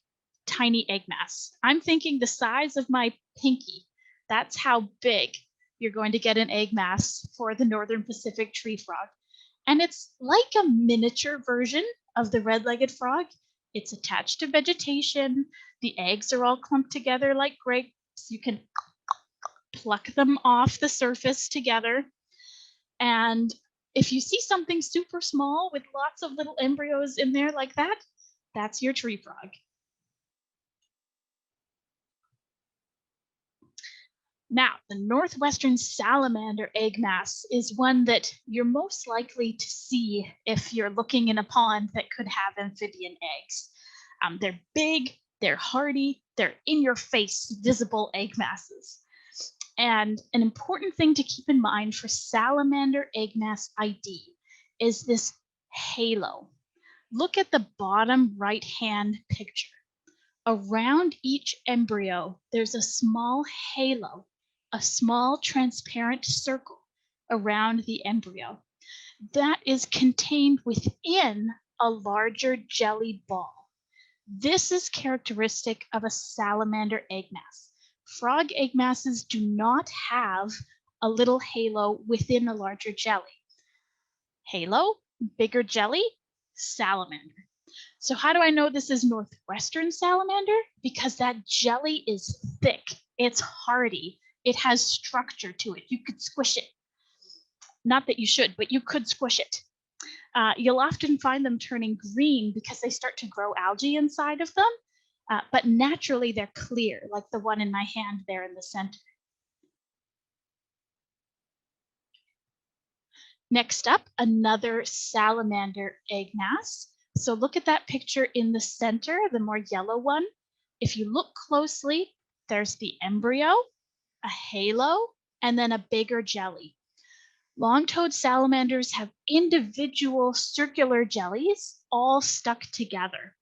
tiny egg mass. I'm thinking the size of my pinky. That's how big you're going to get an egg mass for the Northern Pacific tree frog. And it's like a miniature version of the red-legged frog. It's attached to vegetation. The eggs are all clumped together like grapes. You can pluck them off the surface together. And if you see something super small with lots of little embryos in there like that, that's your tree frog. Now, the Northwestern Salamander egg mass is one that you're most likely to see if you're looking in a pond that could have amphibian eggs. They're big, they're hardy, they're in your face, visible egg masses. And an important thing to keep in mind for salamander egg mass ID is this halo. Look at the bottom right-hand picture. Around each embryo, there's a small halo, a small transparent circle around the embryo. That is contained within a larger jelly ball. This is characteristic of a salamander egg mass. Frog egg masses do not have a little halo within a larger jelly. Halo, bigger jelly, salamander. So how do I know this is Northwestern salamander? Because that jelly is thick, it's hardy, it has structure to it. You could squish it. Not that you should, but you could squish it. You'll often find them turning green because they start to grow algae inside of them, but naturally they're clear, like the one in my hand there in the center. Next up, another salamander egg mass. So look at that picture in the center, the more yellow one. If you look closely, there's the embryo, a halo, and then a bigger jelly. Long-toed salamanders have individual circular jellies all stuck together.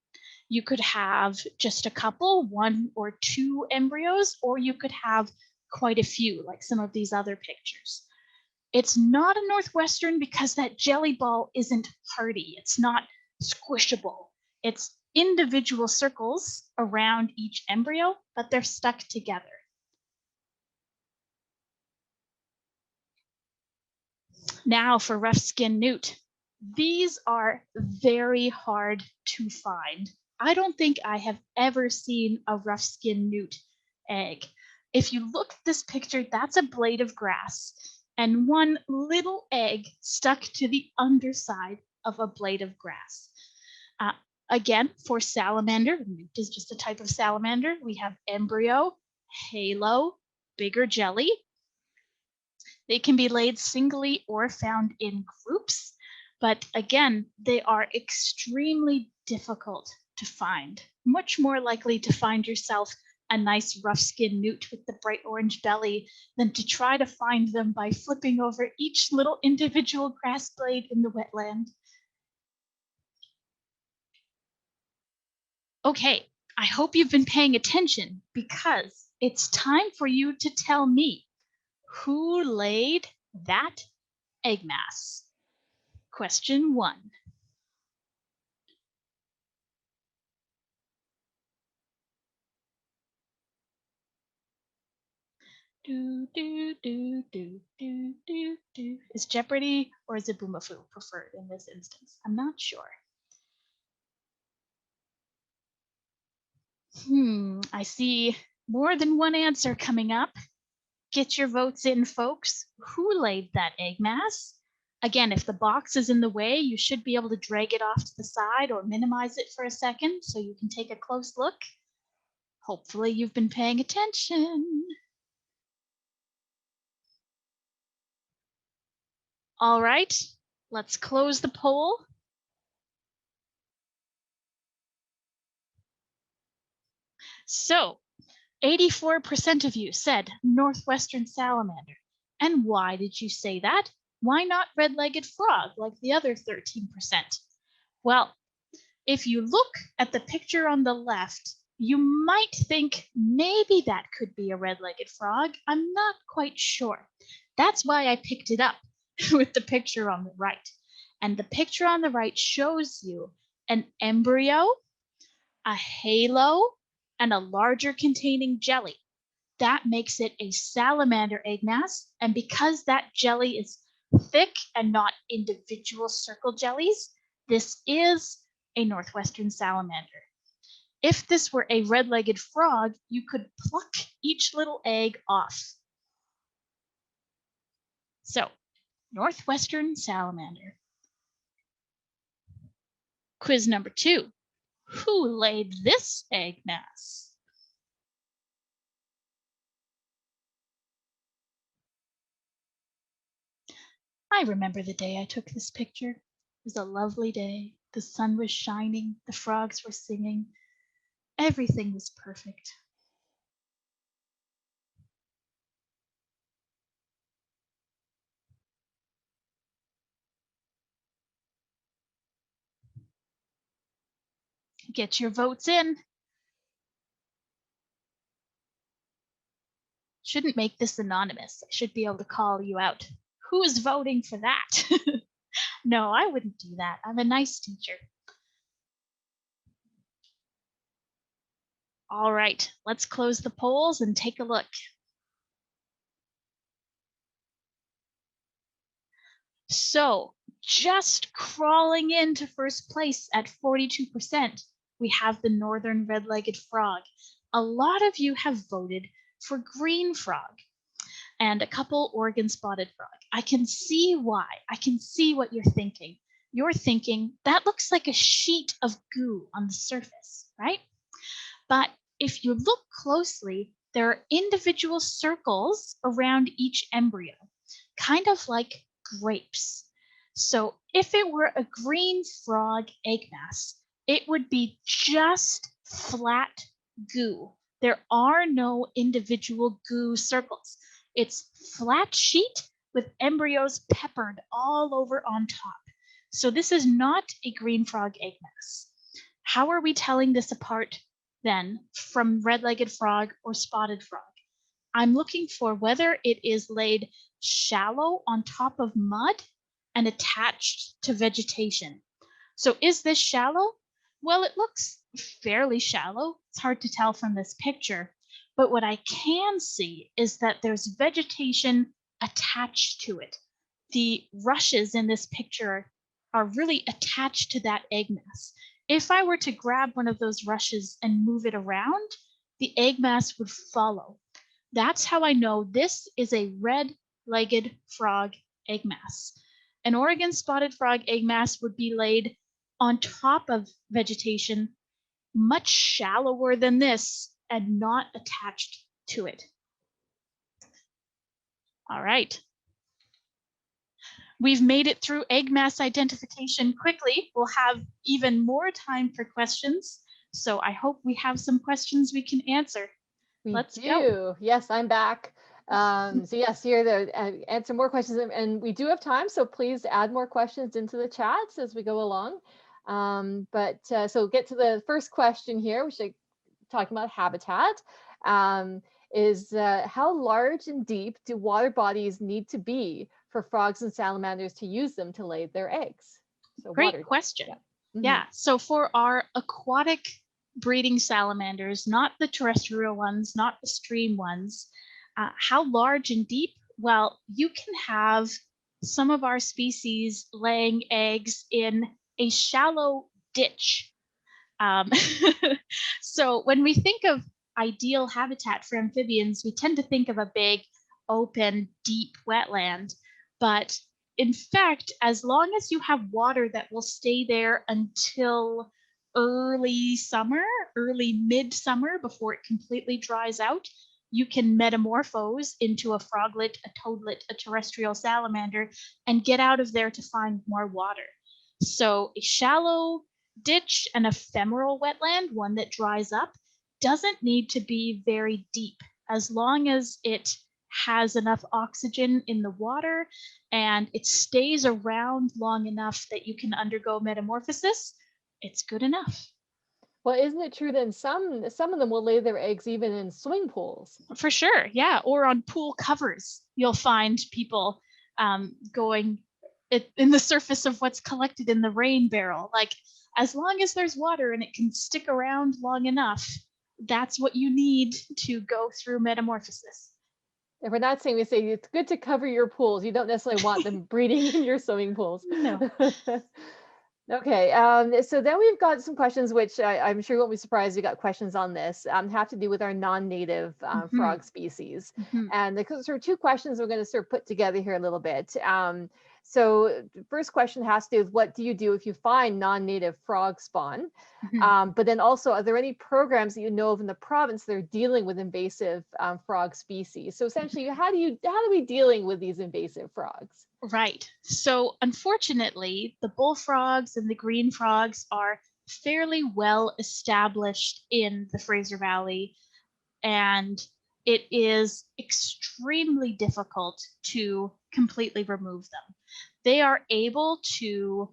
You could have just a couple, 1 or 2 embryos, or you could have quite a few, like some of these other pictures. It's not a Northwestern because that jelly ball isn't hardy. It's not squishable. It's individual circles around each embryo, but they're stuck together. Now for Roughskin Newt. These are very hard to find. I don't think I have ever seen a Roughskin Newt egg. If you look at this picture, that's a blade of grass and one little egg stuck to the underside of a blade of grass. Again, for salamander, Newt is just a type of salamander. We have embryo, halo, bigger jelly. They can be laid singly or found in groups, but again, they are extremely difficult to find. Much more likely to find yourself a nice rough-skinned newt with the bright orange belly than to try to find them by flipping over each little individual grass blade in the wetland. Okay, I hope you've been paying attention because it's time for you to tell me who laid that egg mass? Question 1. Do, do, do, do, do, do, do. Is Jeopardy or is it Boomafoo preferred in this instance? I'm not sure. I see more than one answer coming up. Get your votes in, folks. Who laid that egg mass? Again, if the box is in the way, you should be able to drag it off to the side or minimize it for a second so you can take a close look. Hopefully you've been paying attention. All right, let's close the poll. So 84% of you said Northwestern Salamander. And why did you say that? Why not red-legged frog like the other 13%? Well, if you look at the picture on the left, you might think maybe that could be a red-legged frog. I'm not quite sure. That's why I picked it up with the picture on the right. And the picture on the right shows you an embryo, a halo, and a larger containing jelly. That makes it a salamander egg mass. And because that jelly is thick and not individual circle jellies, this is a Northwestern salamander. If this were a red-legged frog, you could pluck each little egg off. So, Northwestern salamander. Quiz number 2. Who laid this egg mass? I remember the day I took this picture. It was a lovely day. The sun was shining, the frogs were singing. Everything was perfect. Get your votes in. Shouldn't make this anonymous. I should be able to call you out. Who is voting for that? No, I wouldn't do that. I'm a nice teacher. All right, let's close the polls and take a look. So just crawling into first place at 42%, we have the northern red-legged frog. A lot of you have voted for green frog and a couple Oregon spotted frog. I can see why. I can see what you're thinking. You're thinking that looks like a sheet of goo on the surface, right? But if you look closely, there are individual circles around each embryo, kind of like grapes. So if it were a green frog egg mass, it would be just flat goo. There are no individual goo circles. It's flat sheet with embryos peppered all over on top. So this is not a green frog egg mass. How are we telling this apart then from red-legged frog or spotted frog? I'm looking for whether it is laid shallow on top of mud and attached to vegetation. So is this shallow? Well, it looks fairly shallow. It's hard to tell from this picture, but what I can see is that there's vegetation attached to it. The rushes in this picture are really attached to that egg mass. If I were to grab one of those rushes and move it around, the egg mass would follow. That's how I know this is a red-legged frog egg mass. An Oregon spotted frog egg mass would be laid on top of vegetation, much shallower than this and not attached to it. All right. We've made it through egg mass identification quickly. We'll have even more time for questions. So I hope we have some questions we can answer. Let's go. Yes, I'm back. So yes, here to answer more questions, and we do have time, so please add more questions into the chats as we go along. So get to the first question here, which is talking about habitat. Is how large and deep do water bodies need to be for frogs and salamanders to use them to lay their eggs? So great question. Yeah. So for our aquatic breeding salamanders, not the terrestrial ones, not the stream ones, How large and deep? Well, you can have some of our species laying eggs in a shallow ditch. Um, so when we think of ideal habitat for amphibians, we tend to think of a big, open, deep wetland. But in fact, as long as you have water that will stay there until early summer, early midsummer, before it completely dries out, you can metamorphose into a froglet, a toadlet, a terrestrial salamander, and get out of there to find more water. So a shallow ditch, an ephemeral wetland, one that dries up, doesn't need to be very deep. As long as it has enough oxygen in the water and it stays around long enough that you can undergo metamorphosis, it's good enough. Well, isn't it true that some of them will lay their eggs even in swimming pools? For sure, yeah. Or on pool covers, you'll find people going in the surface of what's collected in the rain barrel. Like, as long as there's water and it can stick around long enough, that's what you need to go through metamorphosis. If we're not saying, we say it's good to cover your pools. You don't necessarily want them breeding in your swimming pools. No. Okay, so then we've got some questions, which I'm sure you won't be surprised we got questions on this, have to do with our non-native frog species. And the sort of two questions we're going to sort of put together here a little bit. So the first question has to do with, what do you do if you find non-native frog spawn? But then also, are there any programs that you know of in the province that are dealing with invasive frog species? So essentially, how are we dealing with these invasive frogs? Right. So unfortunately, the bullfrogs and the green frogs are fairly well established in the Fraser Valley, and it is extremely difficult to completely remove them. They are able to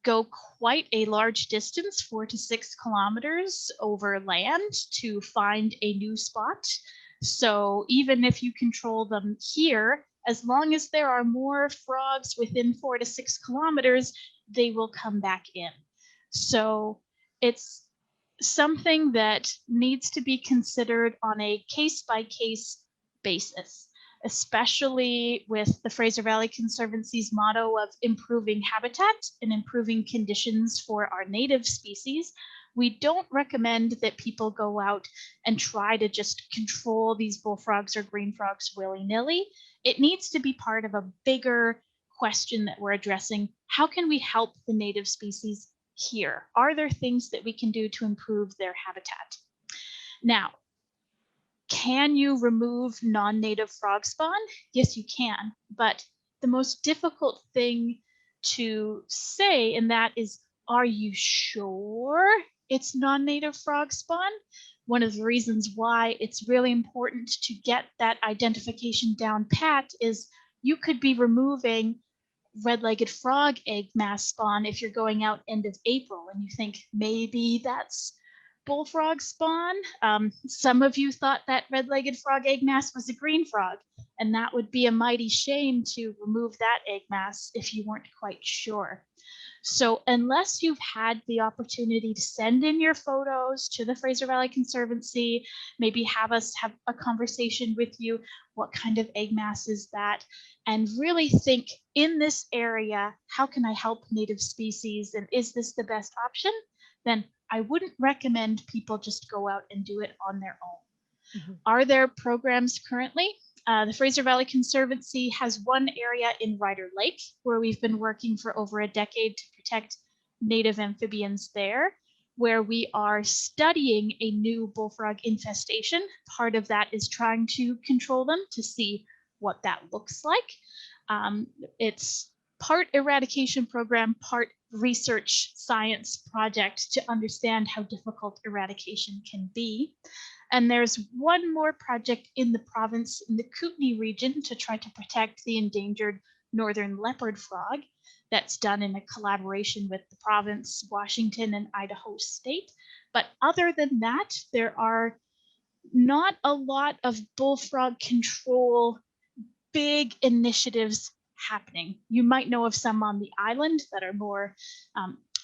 go quite a large distance, 4 to 6 kilometers over land, to find a new spot. So even if you control them here, as long as there are more frogs within 4 to 6 kilometers, they will come back in. So it's something that needs to be considered on a case-by-case basis, especially with the Fraser Valley Conservancy's motto of improving habitat and improving conditions for our native species. We don't recommend that people go out and try to just control these bullfrogs or green frogs willy-nilly. It needs to be part of a bigger question that we're addressing. How can we help the native species here? Are there things that we can do to improve their habitat? Now, can you remove non-native frog spawn? Yes, you can. But the most difficult thing to say in that is, are you sure it's non-native frog spawn? One of the reasons why it's really important to get that identification down pat is you could be removing red-legged frog egg mass spawn if you're going out end of April and you think maybe that's bullfrog spawn. Some of you thought that red-legged frog egg mass was a green frog, and that would be a mighty shame to remove that egg mass if you weren't quite sure. So unless you've had the opportunity to send in your photos to the Fraser Valley Conservancy, maybe have us have a conversation with you, what kind of egg mass is that, and really think, in this area, how can I help native species, and is this the best option? Then I wouldn't recommend people just go out and do it on their own. Are there programs currently? The Fraser Valley Conservancy has one area in Ryder Lake where we've been working for over a decade to protect native amphibians there, where we are studying a new bullfrog infestation. Part of that is trying to control them to see what that looks like. It's part eradication program, part research science project to understand how difficult eradication can be. And there's one more project in the province, in the Kootenay region, to try to protect the endangered northern leopard frog. That's done in a collaboration with the province, Washington, and Idaho State. But other than that, there are not a lot of bullfrog control big initiatives happening. You might know of some on the island that are more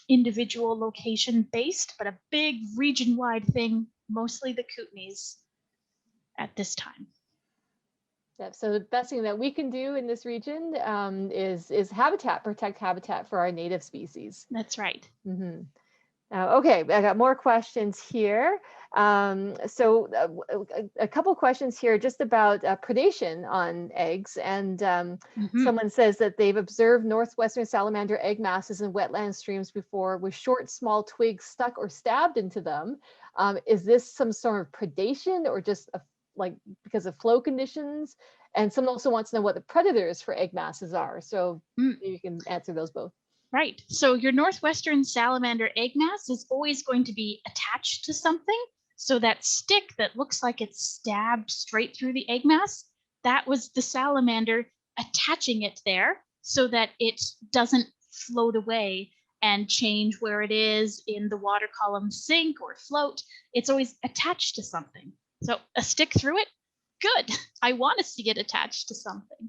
individual location based, but a big region-wide thing, mostly the Kootenays at this time. Yeah, so the best thing that we can do in this region is protect habitat for our native species. That's right. Mm-hmm. Okay, I got more questions here. So a couple questions here just about predation on eggs. And someone says that they've observed Northwestern salamander egg masses in wetland streams before with short, small twigs stuck or stabbed into them. Is this some sort of predation or just like because of flow conditions? And someone also wants to know what the predators for egg masses are. So maybe you can answer those both. Right. So your Northwestern salamander egg mass is always going to be attached to something. So that stick that looks like it's stabbed straight through the egg mass, that was the salamander attaching it there so that it doesn't float away and change where it is in the water column, sink or float. It's always attached to something. So a stick through it, good. I want to see it attached to something.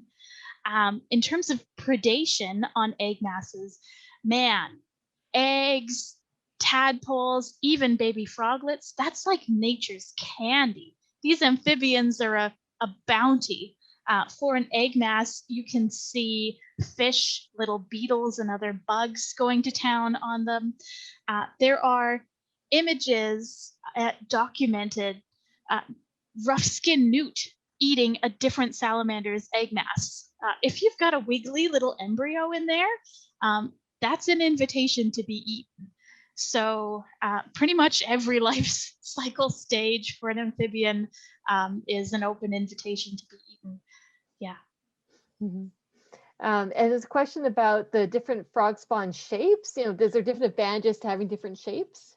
In terms of predation on egg masses, man, eggs, tadpoles, even baby froglets, that's like nature's candy. These amphibians are a bounty. For an egg mass, you can see fish, little beetles, and other bugs going to town on them. There are images documented, Roughskin Newt eating a different salamander's egg mass. If you've got a wiggly little embryo in there, that's an invitation to be eaten. So pretty much every life cycle stage for an amphibian is an open invitation to be eaten. Yeah. Mm-hmm. And there's a question about the different frog spawn shapes. You know, is there different advantages to having different shapes?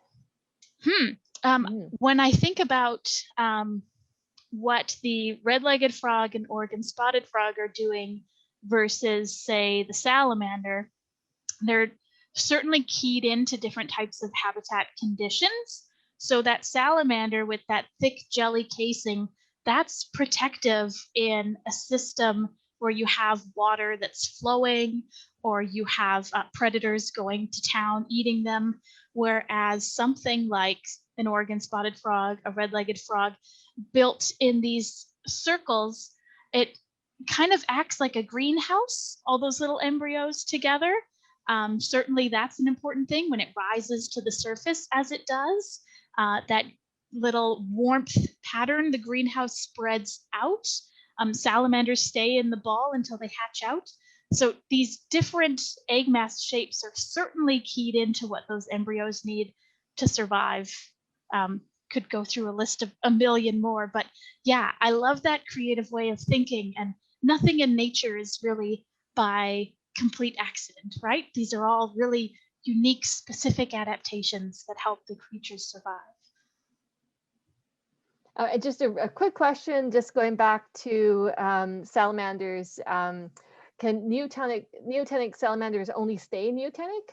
When I think about what the red-legged frog and Oregon spotted frog are doing versus, say, the salamander, they're certainly keyed into different types of habitat conditions. So that salamander with that thick jelly casing, that's protective in a system where you have water that's flowing or you have predators going to town eating them. Whereas something like an Oregon spotted frog, a red-legged frog, built in these circles, it kind of acts like a greenhouse, all those little embryos together. Certainly that's an important thing when it rises to the surface as it does. That little warmth pattern, the greenhouse spreads out. Salamanders stay in the ball until they hatch out. So these different egg mass shapes are certainly keyed into what those embryos need to survive. Could go through a list of a million more, but yeah, I love that creative way of thinking, and nothing in nature is really by complete accident, right? These are all really unique, specific adaptations that help the creatures survive. Just a quick question, just going back to salamanders. Can neotenic salamanders only stay neotenic?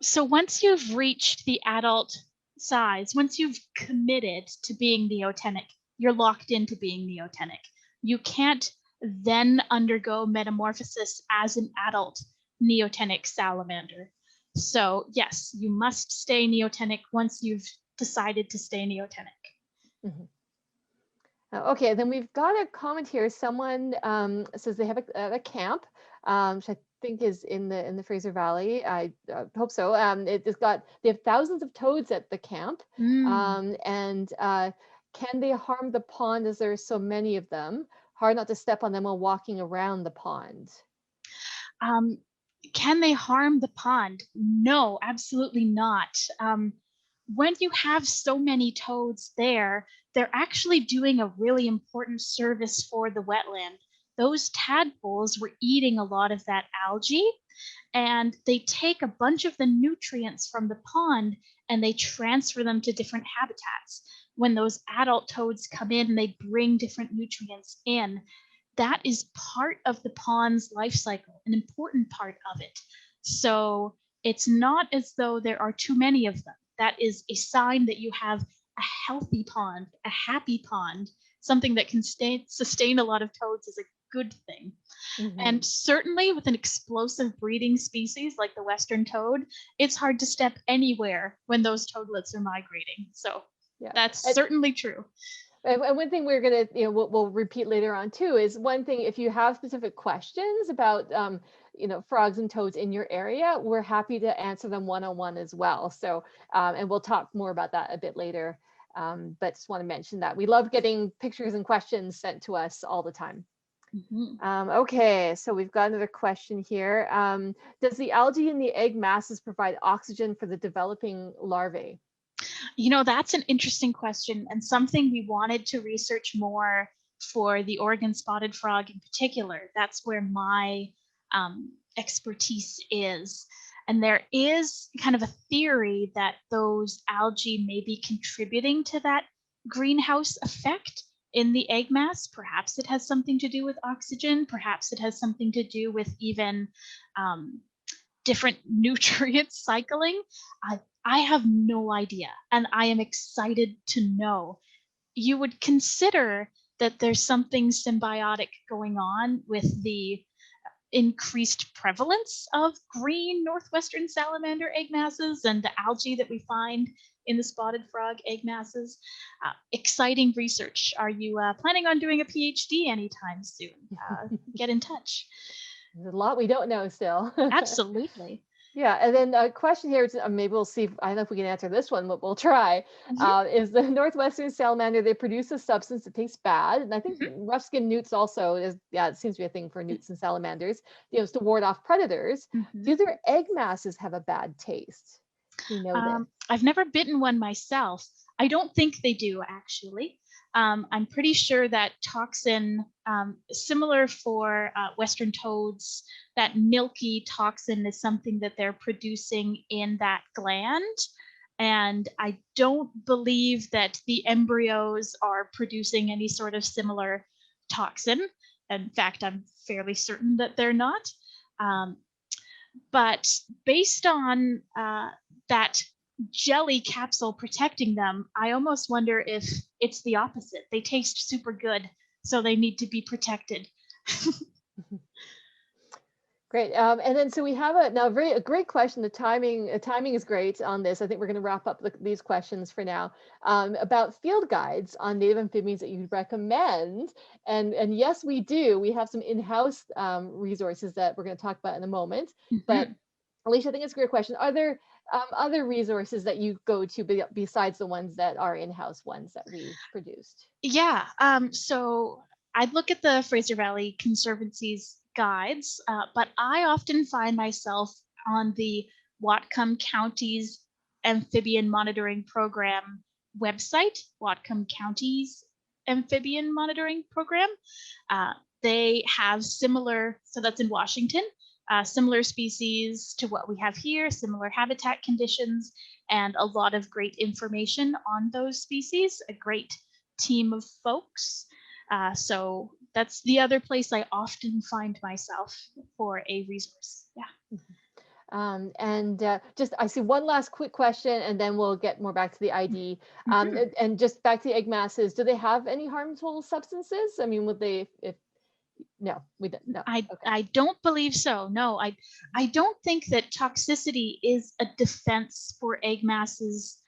So once you've reached the adult size, once you've committed to being neotenic, you're locked into being neotenic. You can't then undergo metamorphosis as an adult neotenic salamander. So yes, you must stay neotenic once you've decided to stay neotenic. Mm-hmm. Okay, then we've got a comment here. Someone says they have a camp, which I think is in the Fraser Valley. I hope so. They have thousands of toads at the camp, and can they harm the pond as there are so many of them? Hard not to step on them while walking around the pond. Can they harm the pond? No, absolutely not. When you have so many toads there, they're actually doing a really important service for the wetland. Those tadpoles were eating a lot of that algae, and they take a bunch of the nutrients from the pond and they transfer them to different habitats. When those adult toads come in, they bring different nutrients in. That is part of the pond's life cycle, an important part of it. So it's not as though there are too many of them. That is a sign that you have a healthy pond, a happy pond. Something that can sustain a lot of toads is a good thing. Mm-hmm. And certainly with an explosive breeding species like the western toad, it's hard to step anywhere when those toadlets are migrating. So yeah, that's certainly true. And one thing we're gonna, we'll repeat later on too, is one thing, if you have specific questions about, frogs and toads in your area, we're happy to answer them one-on-one as well. So, and we'll talk more about that a bit later. But just want to mention that we love getting pictures and questions sent to us all the time. Okay, so we've got another question here. Does the algae in the egg masses provide oxygen for the developing larvae? That's an interesting question, and something we wanted to research more for the Oregon spotted frog in particular. That's where my expertise is. And there is kind of a theory that those algae may be contributing to that greenhouse effect in the egg mass. Perhaps it has something to do with oxygen. Perhaps it has something to do with even different nutrient cycling. I have no idea, and I am excited to know. You would consider that there's something symbiotic going on with the increased prevalence of green Northwestern salamander egg masses and the algae that we find in the spotted frog egg masses. Exciting research. Are you planning on doing a PhD anytime soon? Get in touch. There's a lot we don't know still. Absolutely. Yeah, and then a question here, maybe we'll see, I don't know if we can answer this one, but we'll try. Is the Northwestern salamander, they produce a substance that tastes bad, and I think Roughskin Newts also is, it seems to be a thing for newts and salamanders, is to ward off predators. Do their egg masses have a bad taste? You know that. I've never bitten one myself. I don't think they do, actually. I'm pretty sure that toxin, similar for Western toads, that milky toxin is something that they're producing in that gland. And I don't believe that the embryos are producing any sort of similar toxin. In fact, I'm fairly certain that they're not. But based on that jelly capsule protecting them, I almost wonder if it's the opposite. They taste super good, so they need to be protected. Great. And then so we have a great question. The timing is great on this. I think we're going to wrap up these questions for now, about field guides on native amphibians that you'd recommend. And yes, we do. We have some in-house resources that we're going to talk about in a moment. But Aleesha, I think it's a great question. Are there other resources that you go to besides the ones that are in-house ones that we produced? Yeah. So I'd look at the Fraser Valley Conservancy's guides, but I often find myself on the Whatcom County's Amphibian Monitoring Program website, Whatcom County's Amphibian Monitoring Program. They have similar, so that's in Washington, similar species to what we have here, similar habitat conditions, and a lot of great information on those species, a great team of folks. So that's the other place I often find myself for a resource. Yeah. Just, I see one last quick question, and then we'll get more back to the ID. And just back to the egg masses, do they have any harmful substances? I mean, would they, no, we don't. No. I don't believe so. No, I don't think that toxicity is a defense for egg masses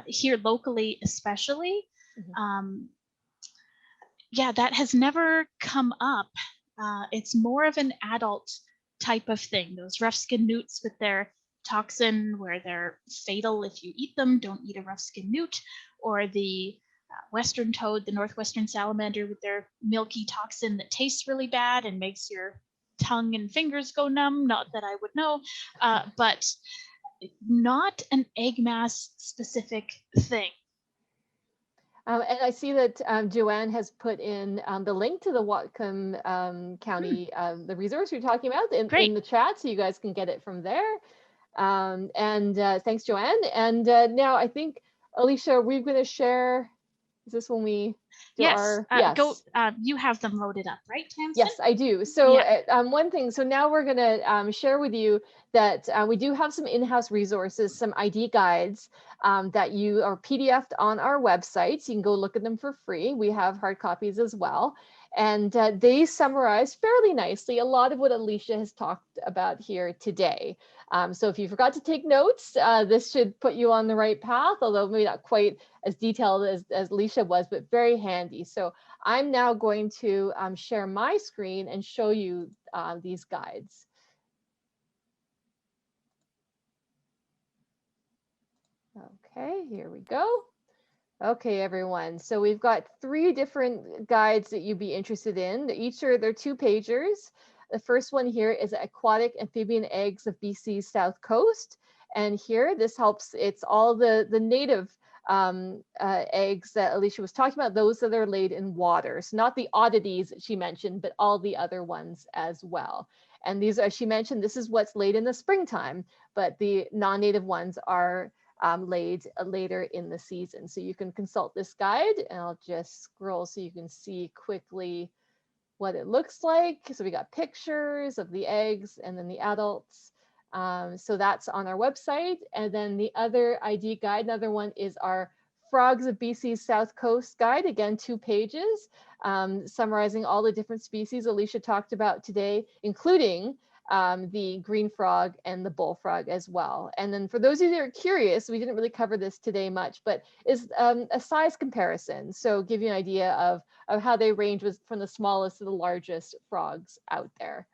here locally, especially. Yeah, that has never come up. It's more of an adult type of thing. Those rough-skinned newts with their toxin where they're fatal if you eat them, don't eat a rough-skinned newt, or the Western toad, the Northwestern salamander with their milky toxin that tastes really bad and makes your tongue and fingers go numb. Not that I would know, but not an egg mass specific thing. And I see that Joanne has put in the link to the Whatcom County, the resource you're talking about in the chat, so you guys can get it from there. Thanks, Joanne. And now I think, Aleesha, we're going to share. Is this when we do our? Yes. You have them loaded up, right, Tamsin? Yes, I do. So one thing, so now we're going to share with you that we do have some in-house resources, some ID guides that you are PDF'd on our website. So you can go look at them for free. We have hard copies as well. And they summarize fairly nicely a lot of what Aleesha has talked about here today. So if you forgot to take notes, this should put you on the right path, although maybe not quite as detailed as Aleesha was, but very handy. So I'm now going to share my screen and show you these guides. Okay, here we go. Okay, everyone. So we've got 3 different guides that you'd be interested in. Each are they're 2-pagers. The first one here is Aquatic Amphibian Eggs of BC's South Coast. And here, this helps, it's all the native eggs that Aleesha was talking about, those that are laid in water. So not the oddities that she mentioned, but all the other ones as well. And these, as she mentioned, this is what's laid in the springtime, but the non-native ones are laid later in the season. So you can consult this guide, and I'll just scroll so you can see quickly what it looks like. So we got pictures of the eggs and then the adults. So that's on our website. And then the other ID guide, another one is our Frogs of BC's South Coast guide. Again, 2 pages, summarizing all the different species Aleesha talked about today, including the green frog and the bullfrog as well. And then for those of you that are curious, we didn't really cover this today much, but is a size comparison. So give you an idea of how they range from the smallest to the largest frogs out there.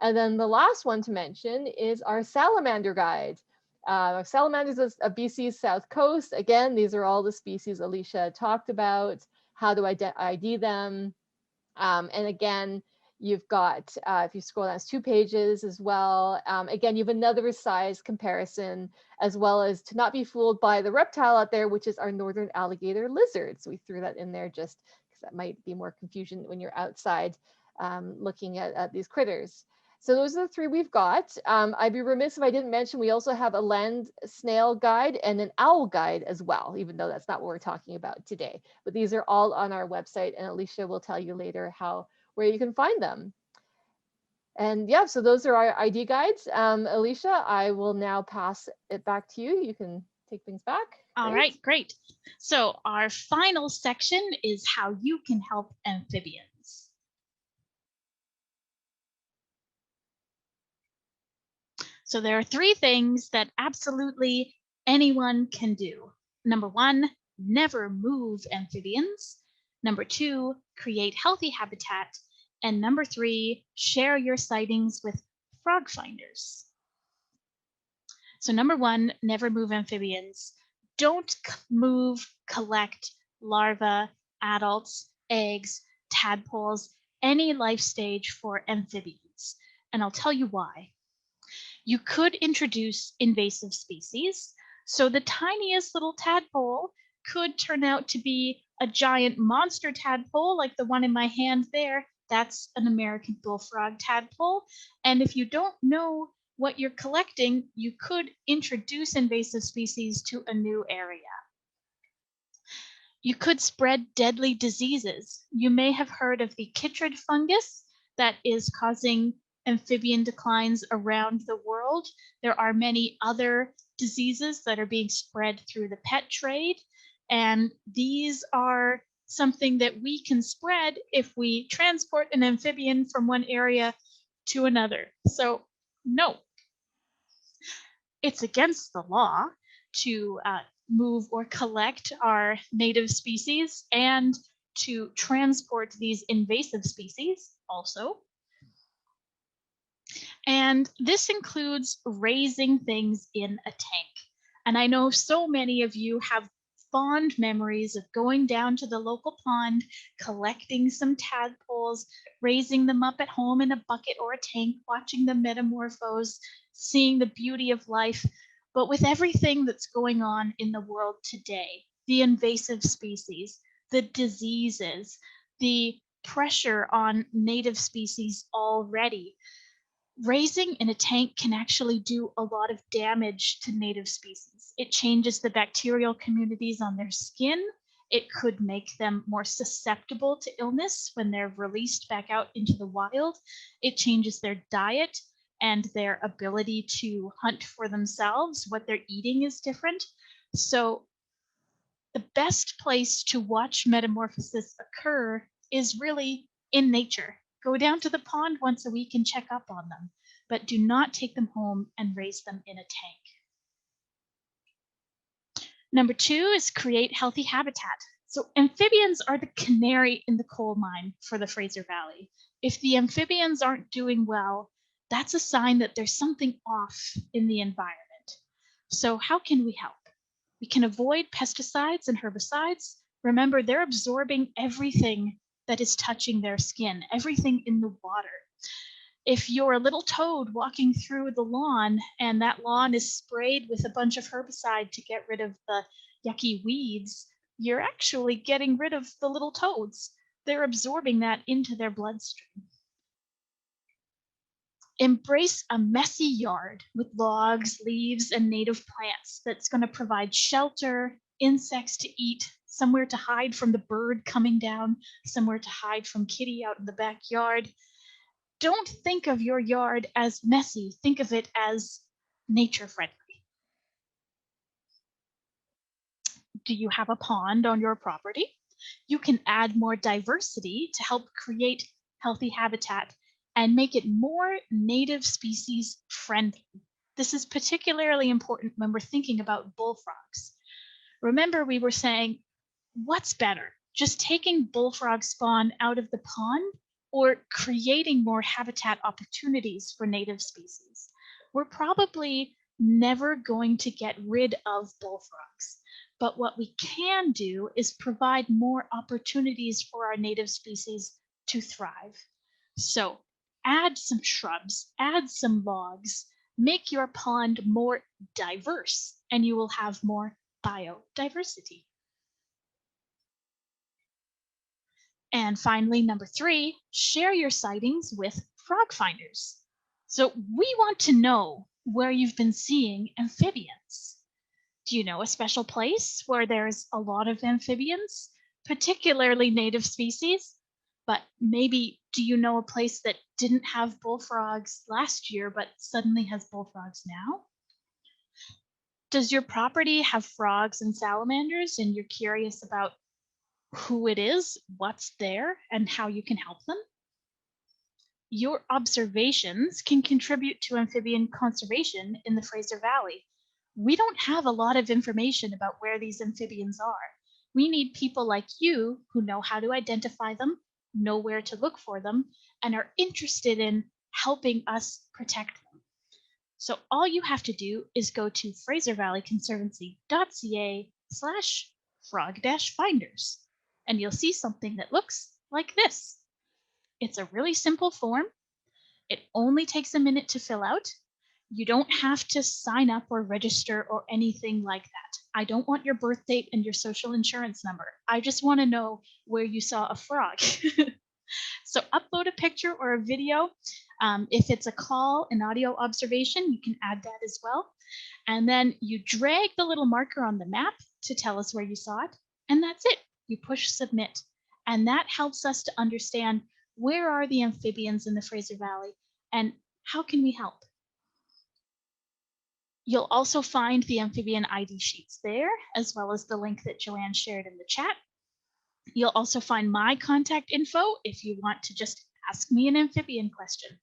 And then the last one to mention is our salamander guide. Salamanders of BC's South Coast. Again, these are all the species Aleesha talked about, how to ID them. And again, you've got, if you scroll down, it's 2 pages as well. Again, you have another size comparison, as well as to not be fooled by the reptile out there, which is our northern alligator lizard. So we threw that in there just because that might be more confusion when you're outside looking at these critters. So those are the 3 we've got. I'd be remiss if I didn't mention we also have a land snail guide and an owl guide as well, even though that's not what we're talking about today. But these are all on our website, and Aleesha will tell you later where you can find them. And yeah, so those are our ID guides. Aleesha, I will now pass it back to you. You can take things back. All right, great. So our final section is how you can help amphibians. So there are 3 things that absolutely anyone can do. Number 1, never move amphibians. Number 2, create healthy habitat. And number 3, share your sightings with frog finders. So number 1, never move amphibians. Don't move, collect larvae, adults, eggs, tadpoles, any life stage for amphibians. And I'll tell you why. You could introduce invasive species. So the tiniest little tadpole could turn out to be a giant monster tadpole like the one in my hand there. That's an American bullfrog tadpole. And if you don't know what you're collecting, you could introduce invasive species to a new area. You could spread deadly diseases. You may have heard of the chytrid fungus that is causing amphibian declines around the world. There are many other diseases that are being spread through the pet trade, and these are something that we can spread if we transport an amphibian from one area to another. So no, it's against the law to move or collect our native species and to transport these invasive species also. And this includes raising things in a tank. And I know so many of you have fond memories of going down to the local pond, collecting some tadpoles, raising them up at home in a bucket or a tank, watching them metamorphose, seeing the beauty of life. But with everything that's going on in the world today, the invasive species, the diseases, the pressure on native species already, raising in a tank can actually do a lot of damage to native species. It changes the bacterial communities on their skin. It could make them more susceptible to illness when they're released back out into the wild. It changes their diet and their ability to hunt for themselves. What they're eating is different. So the best place to watch metamorphosis occur is really in nature. Go down to the pond once a week and check up on them, but do not take them home and raise them in a tank. Number 2 is create healthy habitat. So amphibians are the canary in the coal mine for the Fraser Valley. If the amphibians aren't doing well, that's a sign that there's something off in the environment. So how can we help? We can avoid pesticides and herbicides. Remember, they're absorbing everything that is touching their skin, everything in the water. If you're a little toad walking through the lawn and that lawn is sprayed with a bunch of herbicide to get rid of the yucky weeds, you're actually getting rid of the little toads. They're absorbing that into their bloodstream. Embrace a messy yard with logs, leaves, and native plants that's going to provide shelter, insects to eat, somewhere to hide from the bird coming down, somewhere to hide from Kitty out in the backyard. Don't think of your yard as messy. Think of it as nature friendly. Do you have a pond on your property? You can add more diversity to help create healthy habitat and make it more native species friendly. This is particularly important when we're thinking about bullfrogs. Remember, we were saying, what's better? Just taking bullfrog spawn out of the pond or creating more habitat opportunities for native species? We're probably never going to get rid of bullfrogs, but what we can do is provide more opportunities for our native species to thrive. So add some shrubs, add some logs, make your pond more diverse, and you will have more biodiversity. And finally, number 3, share your sightings with frog finders. So we want to know where you've been seeing amphibians. Do you know a special place where there's a lot of amphibians, particularly native species? But maybe do you know a place that didn't have bullfrogs last year but suddenly has bullfrogs now? Does your property have frogs and salamanders and you're curious about who it is, what's there, and how you can help them? Your observations can contribute to amphibian conservation in the Fraser Valley. We don't have a lot of information about where these amphibians are. We need people like you who know how to identify them, know where to look for them, and are interested in helping us protect them. So all you have to do is go to fraservalleyconservancy.ca/frog-finders, and you'll see something that looks like this. It's a really simple form. It only takes a minute to fill out. You don't have to sign up or register or anything like that. I don't want your birth date and your social insurance number. I just want to know where you saw a frog. So upload a picture or a video. If it's a call, an audio observation, you can add that as well. And then you drag the little marker on the map to tell us where you saw it. And that's it. You push submit. And that helps us to understand where are the amphibians in the Fraser Valley and how can we help? You'll also find the amphibian ID sheets there, as well as the link that Joanne shared in the chat. You'll also find my contact info if you want to just ask me an amphibian question.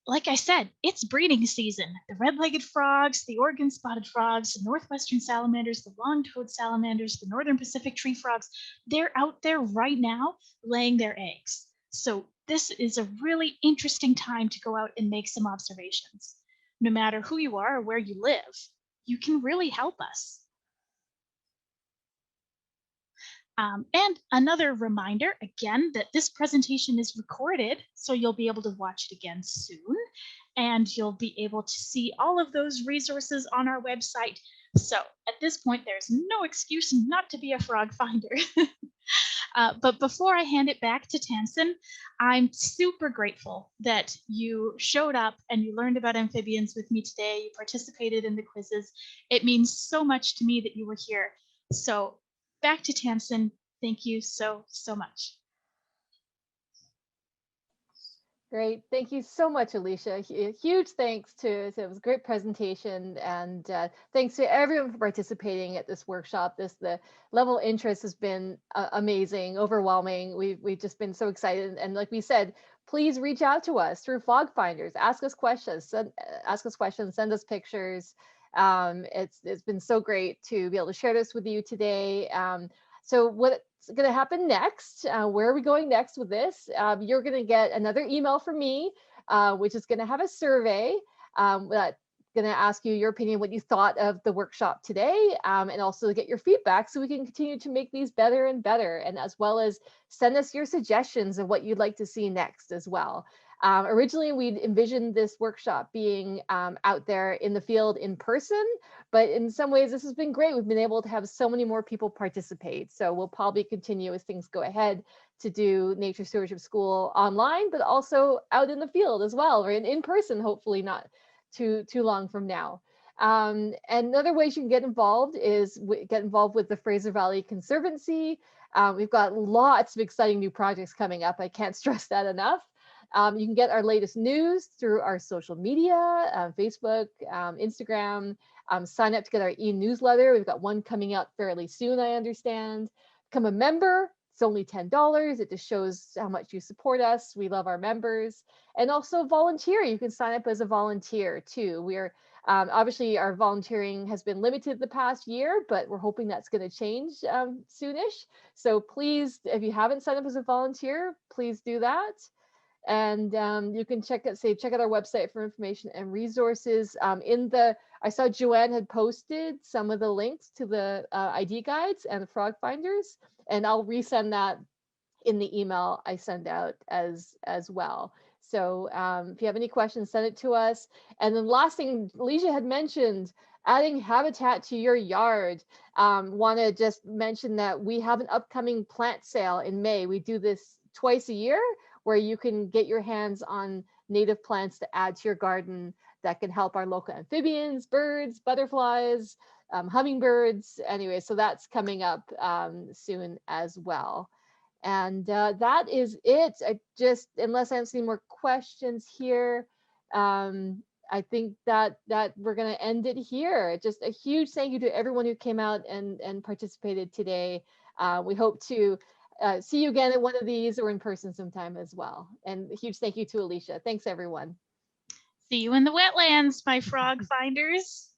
Like I said, it's breeding season. The red-legged frogs, the Oregon-spotted frogs, the Northwestern salamanders, the long-toed salamanders, the Northern Pacific tree frogs, they're out there right now laying their eggs. So this is a really interesting time to go out and make some observations. No matter who you are or where you live, you can really help us. And another reminder, again, that this presentation is recorded, so you'll be able to watch it again soon, and you'll be able to see all of those resources on our website. So at this point, there's no excuse not to be a frog finder. But before I hand it back to Tamsin, I'm super grateful that you showed up and you learned about amphibians with me today. You participated in the quizzes. It means so much to me that you were here. So back to Tamsin. Thank you so much. Great. Thank you so much, Aleesha. Huge thanks to it was a great presentation, and thanks to everyone for participating at this workshop. The level of interest has been amazing, overwhelming. We've just been so excited, and like we said, please reach out to us through Fog Finders. Ask us questions. Send us pictures. It's been so great to be able to share this with you today. So what's going to happen next? Where are we going next with this? You're going to get another email from me, which is going to have a survey that's going to ask you your opinion, what you thought of the workshop today, and also get your feedback so we can continue to make these better and better, and as well as send us your suggestions of what you'd like to see next as well. Originally, we'd envisioned this workshop being out there in the field in person, but in some ways, this has been great. We've been able to have so many more people participate. So we'll probably continue as things go ahead to do Nature Stewardship School online, but also out in the field as well, or in person, hopefully not too long from now. And another way you can get involved is get involved with the Fraser Valley Conservancy. We've got lots of exciting new projects coming up. I can't stress that enough. You can get our latest news through our social media, Facebook, Instagram. Sign up to get our e-newsletter. We've got one coming out fairly soon, I understand. Become a member. It's only $10. It just shows how much you support us. We love our members. And also volunteer. You can sign up as a volunteer too. We're obviously our volunteering has been limited the past year, but we're hoping that's going to change soonish. So please, if you haven't signed up as a volunteer, please do that. And you can check out our website for information and resources. I saw Joanne had posted some of the links to the ID guides and the frog finders, and I'll resend that in the email I send out as well. So if you have any questions, send it to us. And then last thing, Aleesha had mentioned adding habitat to your yard. Want to just mention that we have an upcoming plant sale in May. We do this twice a year, where you can get your hands on native plants to add to your garden that can help our local amphibians, birds, butterflies, hummingbirds. Anyway, so that's coming up soon as well. And that is it. Unless I have any more questions here, I think that we're going to end it here. Just a huge thank you to everyone who came out and participated today. We hope to see you again at one of these or in person sometime as well. And a huge thank you to Aleesha. Thanks, everyone. See you in the wetlands, my frog finders.